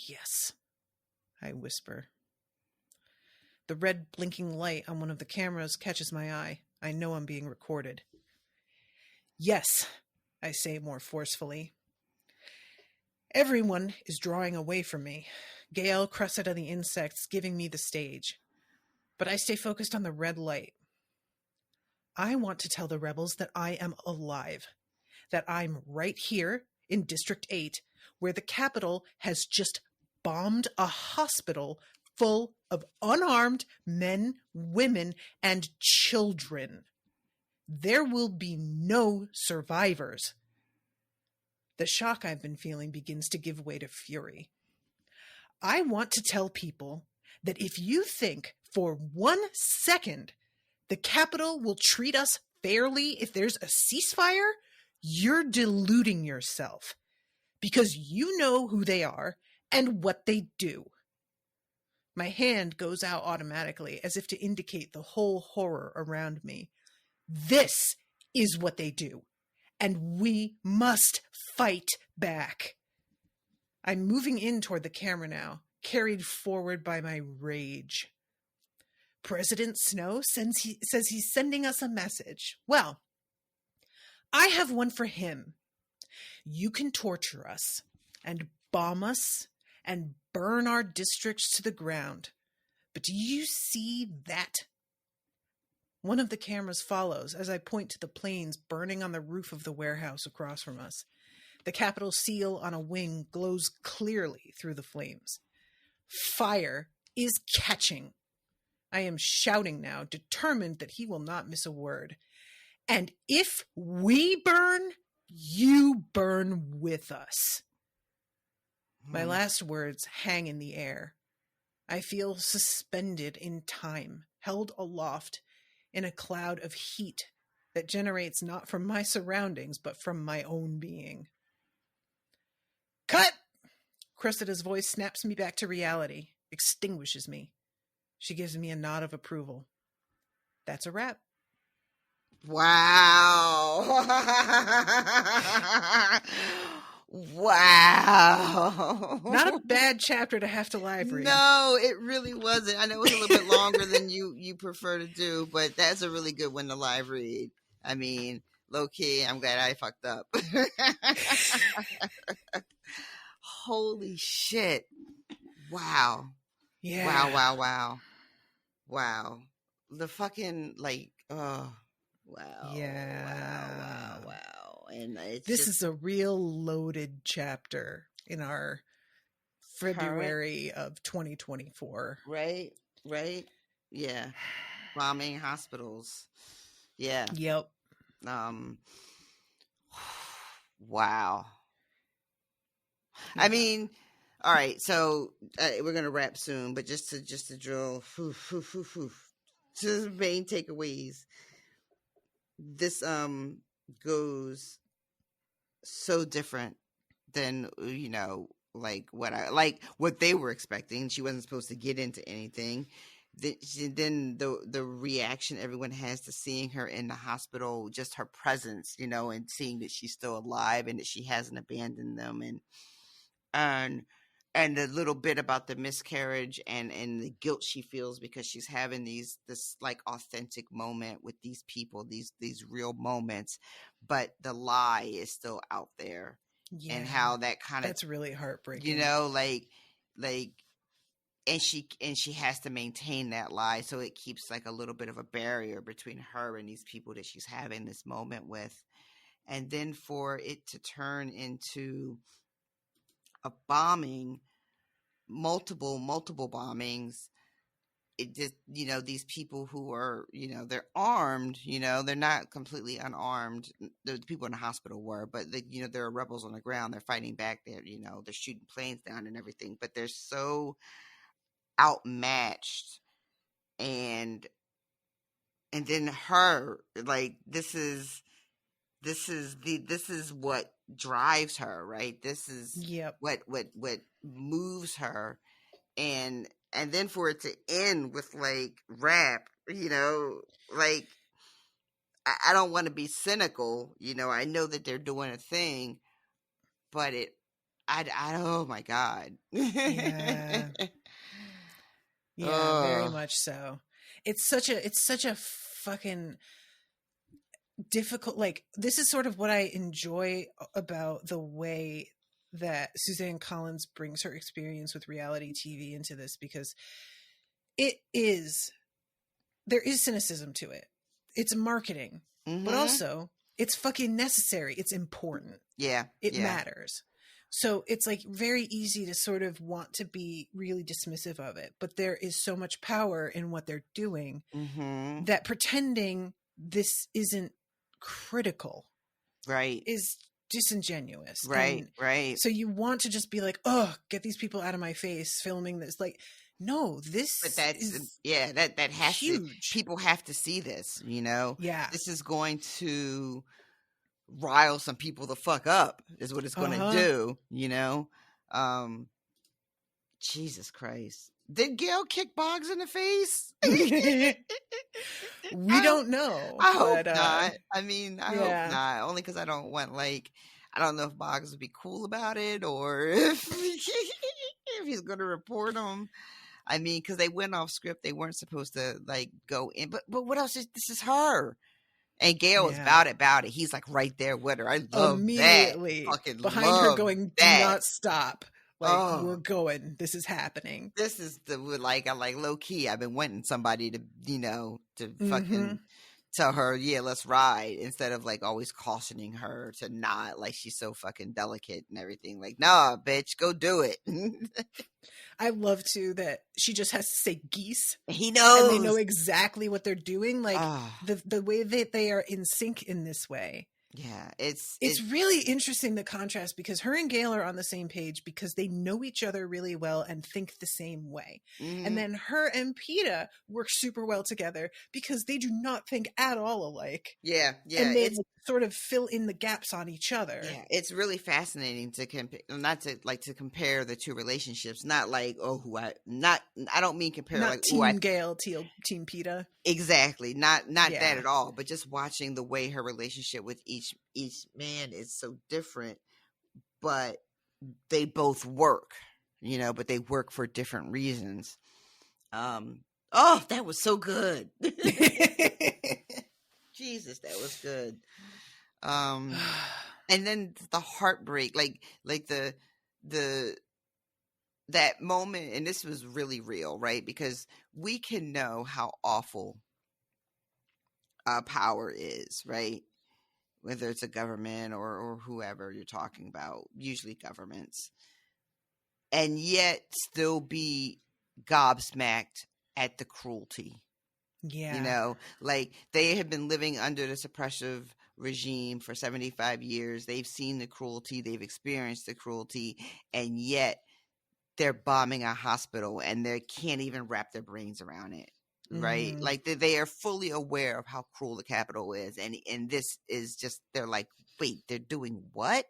Yes, I whisper. The red blinking light on one of the cameras catches my eye. I know I'm being recorded. Yes, I say more forcefully. Everyone is drawing away from me. Gale, Cressida, the insects giving me the stage. But I stay focused on the red light. I want to tell the rebels that I am alive. That I'm right here in District 8, where the Capitol has just bombed a hospital full of unarmed men, women, and children. There will be no survivors. The shock I've been feeling begins to give way to fury. I want to tell people that if you think for 1 second the Capitol will treat us fairly if there's a ceasefire, you're deluding yourself, because you know who they are and what they do. My hand goes out automatically as if to indicate the whole horror around me. This is what they do, and we must fight back. I'm moving in toward the camera now, carried forward by my rage. President Snow says he's sending us a message. Well, I have one for him. You can torture us and bomb us and burn our districts to the ground. But do you see that? One of the cameras follows as I point to the planes burning on the roof of the warehouse across from us. The Capitol seal on a wing glows clearly through the flames. Fire is catching. I am shouting now, determined that he will not miss a word. And if we burn, you burn with us. My last words hang in the air. I feel suspended in time, held aloft in a cloud of heat that generates not from my surroundings, but from my own being. Cut! Cressida's voice snaps me back to reality, extinguishes me. She gives me a nod of approval. That's a wrap. Wow. Wow. Not a bad chapter to have to live read. No, it really wasn't. I know it was a little bit longer than you prefer to do, but that's a really good one to live read. I mean, low key, I'm glad I fucked up. Holy shit. Wow. Yeah. Wow. The fucking, like, oh, wow. Yeah. Wow. And this is a real loaded chapter in our February of 2024. Right. Yeah. Bombing hospitals. Yeah. Yep. Wow. I mean, all right. So we're gonna wrap soon, but just to drill to the main takeaways. This goes so different than like what they were expecting. She wasn't supposed to get into anything. Then the reaction everyone has to seeing her in the hospital, just her presence, and seeing that she's still alive and that she hasn't abandoned them, and a little bit about the miscarriage and the guilt she feels because she's having this like authentic moment with these people, these real moments, but the lie is still out there. Yeah. And how that that's really heartbreaking. And she has to maintain that lie, so it keeps like a little bit of a barrier between her and these people that she's having this moment with. And then for it to turn into a bombing, multiple bombings, it just, these people who are, they're armed, they're not completely unarmed. The people in the hospital were, but there are rebels on the ground. They're fighting back there, they're shooting planes down and everything, but they're so outmatched. And then her, like, this is what drives her, right? This is what moves her, and then for it to end with like rap, like I don't want to be cynical, I know that they're doing a thing, but I oh my God. Yeah, very much so. It's such a fucking difficult, like, this is sort of what I enjoy about the way that Suzanne Collins brings her experience with reality TV into this, because there is cynicism to it. It's marketing, but also it's fucking necessary. It's important. Yeah. It matters. So it's like very easy to sort of want to be really dismissive of it, but there is so much power in what they're doing that pretending this isn't critical, right, is disingenuous. Right, And right. so you want to just be like, oh, get these people out of my face filming this. Like, no, this But that's is that has to, huge. people have to see this, you know. Yeah. This is going to rile some people the fuck up, is what it's going to do, you know. Jesus Christ. Did Gail kick Boggs in the face? We don't know. I hope but, not. I mean, I hope yeah. not. Only because I don't want, like, I don't know if Boggs would be cool about it, or if he's going to report him. I mean, because they went off script. They weren't supposed to, like, go in. But what else is, this is her. And Gail is about it. He's, like, right there with her. I love immediately that. Fucking behind love her going, do that. not stop. Like, we're going. This is happening. This is the, like, I like low key. I've been wanting somebody to, you know, to fucking tell her, yeah, let's ride, instead of, like, always cautioning her to not, like, she's so fucking delicate and everything. Like, nah, bitch, go do it. I love too that she just has to say geese. He knows. And they know exactly what they're doing. Like the way that they are in sync in this way. Yeah, it's really interesting, the contrast, because her and Gail are on the same page because they know each other really well and think the same way. And then her and PETA work super well together because they do not think at all alike. Yeah. And they sort of fill in the gaps on each other. Yeah, it's really fascinating to compare, not to, like, to compare the two relationships. Not like, I don't mean compare, not like, Team Gail, Team PETA. Exactly. Not that at all, but just watching the way her relationship with each man is so different, but they both work, you know, but they work for different reasons. That was so good. Jesus, that was good. And then the heartbreak, like that moment, and this was really real, right? Because we can know how awful power is, right? Whether it's a government or whoever you're talking about, usually governments, and yet still be gobsmacked at the cruelty. Yeah. You know, like, they have been living under the suppressive regime for 75 years. They've seen the cruelty, they've experienced the cruelty, and yet they're bombing a hospital and they can't even wrap their brains around it. Right? Like, they are fully aware of how cruel the Capitol is, and this is just, they're like, wait, they're doing what?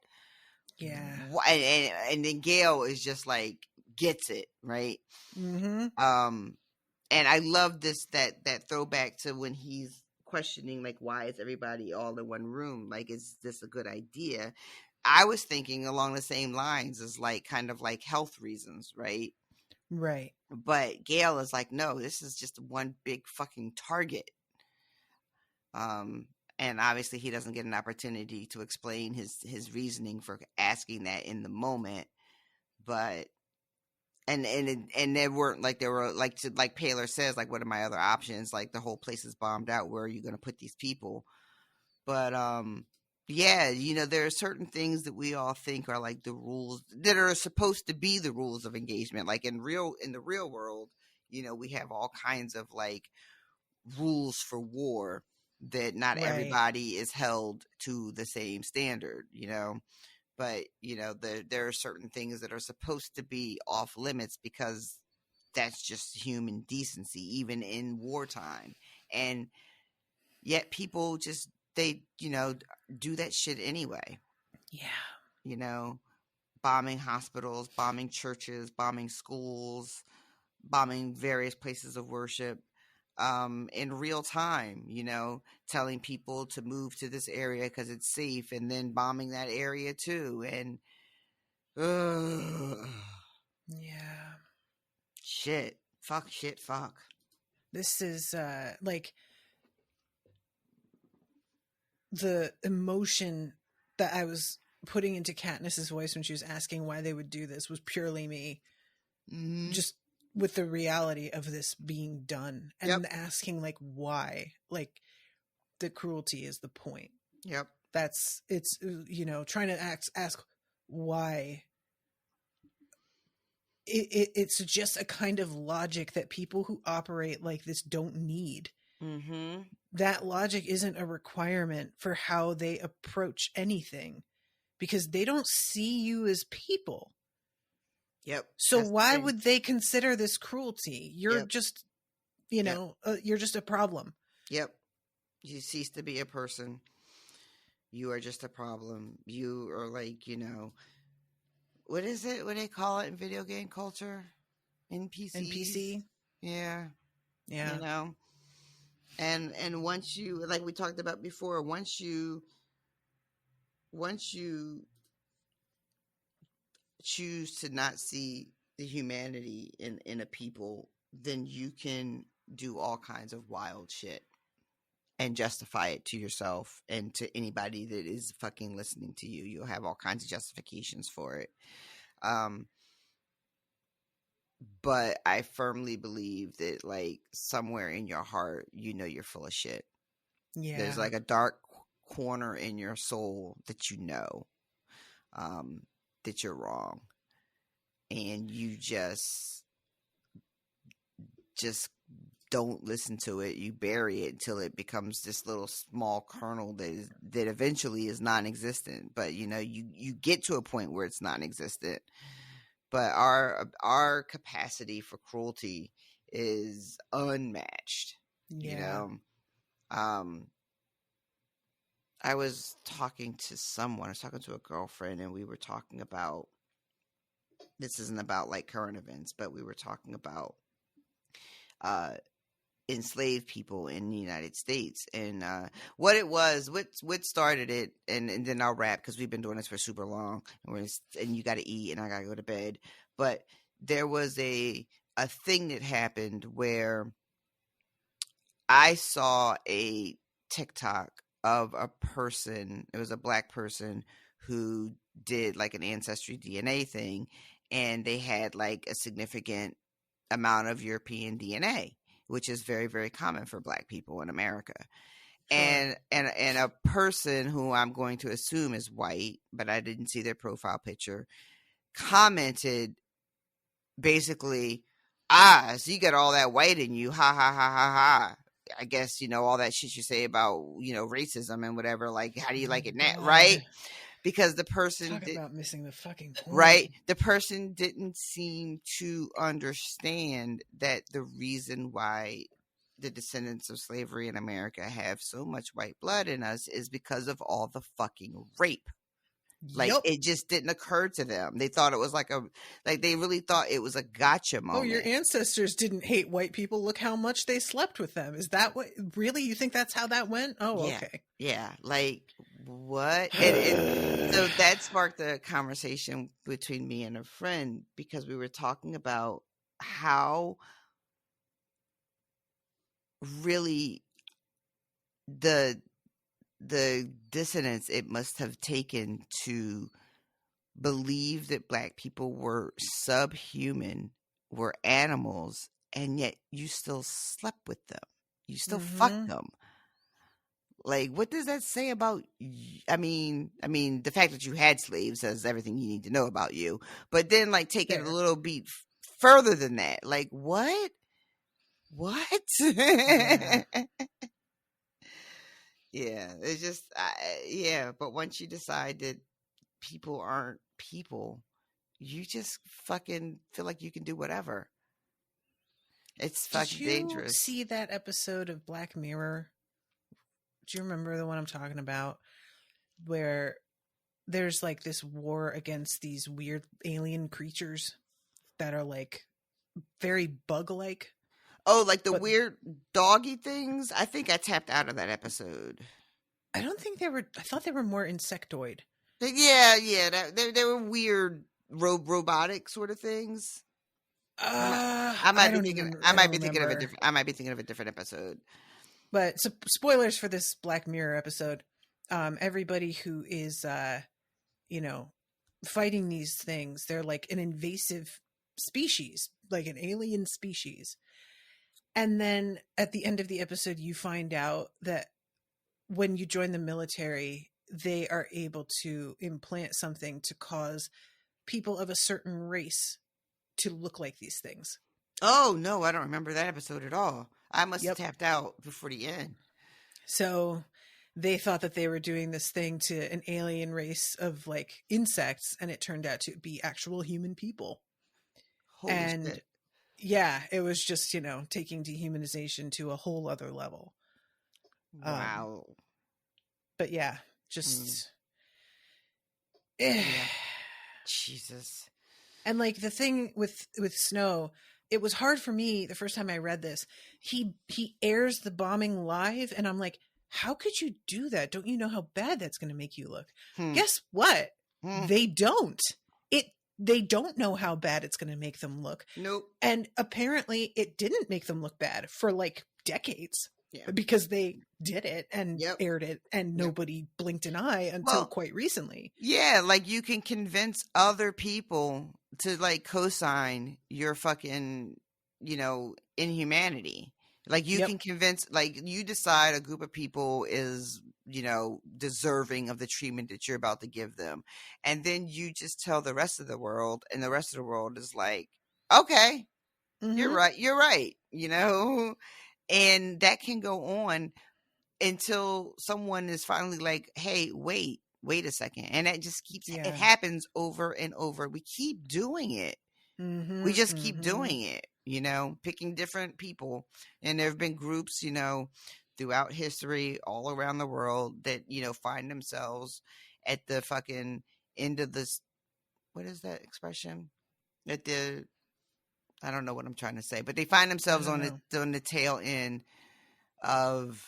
Yeah. And then Gail is just like, gets it, right? And I love this, that throwback to when he's questioning, like, why is everybody all in one room? Like, is this a good idea? I was thinking along the same lines as, like, kind of like health reasons, right? Right. But Gail is like, no, this is just one big fucking target. And obviously he doesn't get an opportunity to explain his reasoning for asking that in the moment. But and there were like Paler says, like, what are my other options? Like, the whole place is bombed out. Where are you going to put these people? But yeah, you know, there are certain things that we all think are like the rules that are supposed to be the rules of engagement. Like, in the real world, you know, we have all kinds of, like, rules for war that not everybody is held to the same standard, you know. But, you know, there are certain things that are supposed to be off limits because that's just human decency, even in wartime. And yet people just, they, you know, do that shit anyway. Yeah. You know, bombing hospitals, bombing churches, bombing schools, bombing various places of worship. In real time, you know, telling people to move to this area because it's safe, and then bombing that area too. And yeah, shit, fuck. This is like the emotion that I was putting into Katniss's voice when she was asking why they would do this was purely me, just with the reality of this being done, and asking, like, why, like, the cruelty is the point. Yep. It's, you know, trying to ask why. It's just a kind of logic that people who operate like this don't need. That logic isn't a requirement for how they approach anything. because they don't see you as people. Yep. So That's the why thing. would they consider this cruelty? You're Yep. just, you're just a problem. Yep. You cease to be a person. You are just a problem. You are like, what is it? What do they call it in video game culture? NPC. Yeah. Yeah. And once you, like we talked about before, once you choose to not see the humanity in a people, then you can do all kinds of wild shit and justify it to yourself and to anybody that is fucking listening to you. You'll have all kinds of justifications for it. But I firmly believe that, like, somewhere in your heart, you're full of shit. Yeah. There's like a dark corner in your soul that that you're wrong. And you just don't listen to it. You bury it until it becomes this little small kernel that eventually is non-existent. But you get to a point where it's non-existent. But our capacity for cruelty is unmatched. Yeah. I was talking to someone. I was talking to a girlfriend, and we were talking about. This isn't about like current events, but we were talking about enslaved people in the United States and what it was, what started it, and then I'll wrap because we've been doing this for super long, and you got to eat and I got to go to bed. But there was a thing that happened where I saw a TikTok of a person. It was a black person who did like an ancestry DNA thing, and they had like a significant amount of European DNA, which is very, very common for black people in America. Sure. And a person who I'm going to assume is white, but I didn't see their profile picture, commented basically, so you got all that white in you, ha ha ha ha ha. I guess, all that shit you say about, racism and whatever, like, how do you like it now, right? Because the person about missing the fucking point. Right? The person didn't seem to understand that the reason why the descendants of slavery in America have so much white blood in us is because of all the fucking rape. Like, it just didn't occur to them. They thought it was they really thought it was a gotcha moment. Oh, your ancestors didn't hate white people. Look how much they slept with them. Is that what, really? You think that's how that went? Oh, yeah. Okay. Yeah. Like, what? And so that sparked a conversation between me and a friend because we were talking about how really the dissonance it must have taken to believe that black people were subhuman, were animals, and yet you still slept with them. You still fucked them. Like, what does that say about I mean, the fact that you had slaves says everything you need to know about you. But then, like, take it a little bit further than that. Like, what? What? Yeah. Yeah, it's just, but once you decide that people aren't people, you just fucking feel like you can do whatever. It's fucking dangerous. Did you see that episode of Black Mirror? Do you remember the one I'm talking about? Where there's like this war against these weird alien creatures that are like very bug-like. Oh, like the weird doggy things? I think I tapped out of that episode. I don't think they were. I thought they were more insectoid. Yeah. They were weird robotic sort of things. I might be thinking of a different episode. But so, spoilers for this Black Mirror episode. Everybody who is, fighting these things, they're like an invasive species, like an alien species. And then at the end of the episode, you find out that when you join the military, they are able to implant something to cause people of a certain race to look like these things. Oh, no, I don't remember that episode at all. I must have tapped out before the end. So they thought that they were doing this thing to an alien race of like insects, and it turned out to be actual human people. Holy shit. Yeah, it was just, you know, taking dehumanization to a whole other level. Wow. But yeah, just Yeah. Jesus. And like the thing with Snow, it was hard for me the first time I read this. He airs the bombing live, and I'm like, how could you do that? Don't you know how bad that's going to make you look? Guess what? They don't. They don't know how bad it's going to make them look. Nope. And apparently it didn't make them look bad for like decades. Yeah. Because they did it and aired it, and nobody blinked an eye until quite recently. Yeah, like you can convince other people to like co-sign your fucking, you know, inhumanity. Like you can convince, like you decide a group of people is, you know, deserving of the treatment that you're about to give them. And then you just tell the rest of the world, and the rest of the world is like, okay, you're right, you know? And that can go on until someone is finally like, hey, wait a second. And that just keeps, it happens over and over. We keep doing it. We just keep doing it, you know, picking different people. And there have been groups, you know, throughout history all around the world that, you know, find themselves at the fucking end of this. What is that expression? I don't know what I'm trying to say, but they find themselves on the tail end of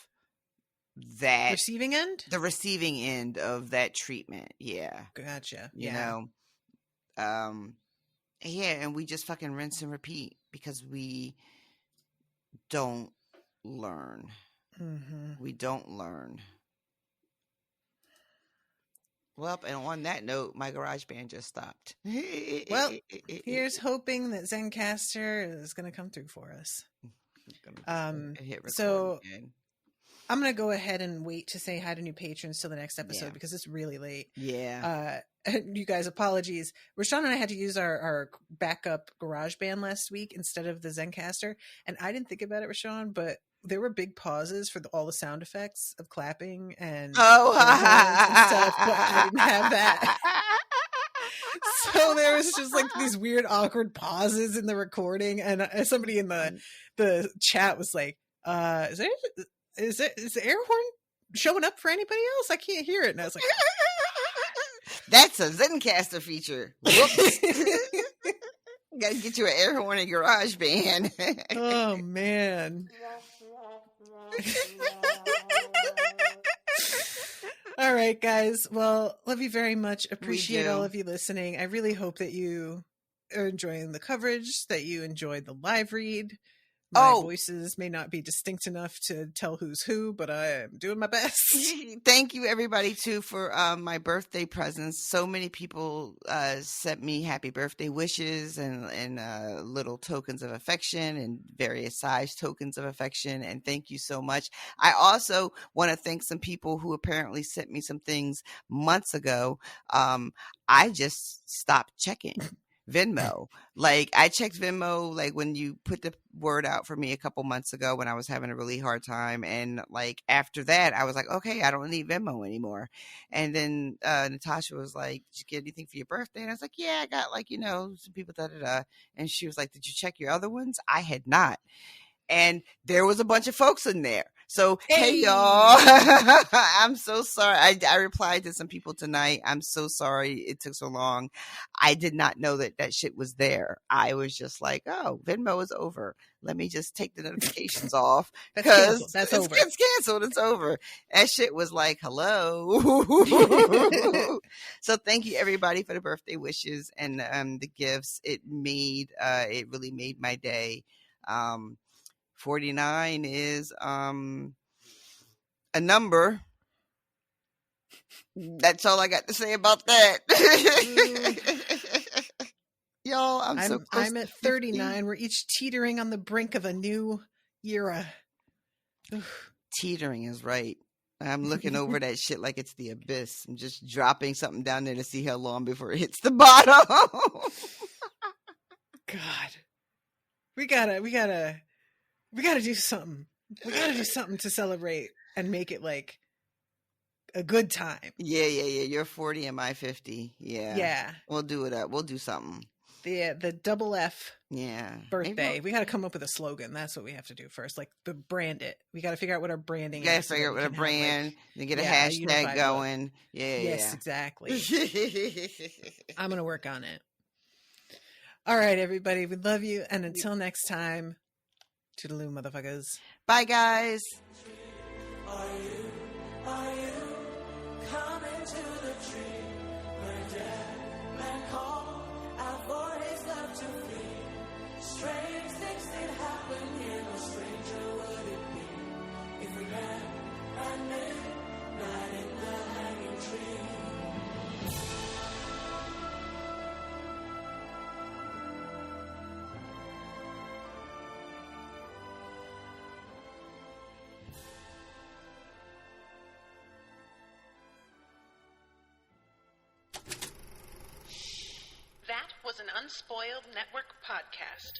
that receiving end, the receiving end of that treatment. Yeah. Gotcha. You know, and we just fucking rinse and repeat because we don't learn. We don't learn. Well, and on that note, my garage band just stopped. Well, here's hoping that Zencastr is going to come through for us. So again. I'm going to go ahead and wait to say hi to new patrons till the next episode because it's really late. Yeah. You guys, apologies. RoShawn and I had to use our backup garage band last week instead of the Zencastr. And I didn't think about it, RoShawn, but there were big pauses for all the sound effects of clapping and stuff, but I didn't have that. So there was just like these weird awkward pauses in the recording, and somebody in the chat was like, is the air horn showing up for anybody else? I can't hear it. And I was like, that's a Zencastr feature. Whoops. Gotta get you an air horn in garage band. Oh man. All right, guys. Well, love you very much. Appreciate all of you listening. I really hope that you are enjoying the coverage, that you enjoyed the live read. My voices may not be distinct enough to tell who's who, but I am doing my best. Thank you, everybody, too, for my birthday presents. So many people sent me happy birthday wishes and little tokens of affection and various size tokens of affection. And thank you so much. I also want to thank some people who apparently sent me some things months ago. I just stopped checking Venmo. Like I checked Venmo like when you put the word out for me a couple months ago when I was having a really hard time, and like after that I was like, okay, I don't need Venmo anymore. And then Natasha was like, did you get anything for your birthday? And I was like, yeah, I got like, you know, some people and she was like, did you check your other ones? I had not. And there was a bunch of folks in there. So, hey y'all, I'm so sorry. I replied to some people tonight. I'm so sorry it took so long. I did not know that shit was there. I was just like, oh, Venmo is over. Let me just take the notifications off because it's canceled. It's over. That shit was like, hello. So thank you everybody for the birthday wishes and the gifts. It really made my day. 49 is a number. That's all I got to say about that. Y'all, I'm at 39. We're each teetering on the brink of a new era. Teetering is right. I'm looking over that shit like it's the abyss. I'm just dropping something down there to see how long before it hits the bottom. God. We gotta do something. We gotta do something to celebrate and make it like a good time. Yeah. You're 40 and my 50. Yeah. Yeah. We'll do it up. We'll do something. The double F birthday. We got to come up with a slogan. That's what we have to do first. Like brand it. We got to figure out what our branding is. Got to figure out what a brand. Then get a hashtag going. Look. Yes, exactly. I'm going to work on it. All right, everybody. We love you. And until next time, toodaloo, motherfuckers. Bye, guys. Are you coming to the tree where dead man called out for his love to flee? Strange things did happen here, no stranger would it be if we met at midnight in the hanging tree. That was an Unspoiled Network podcast.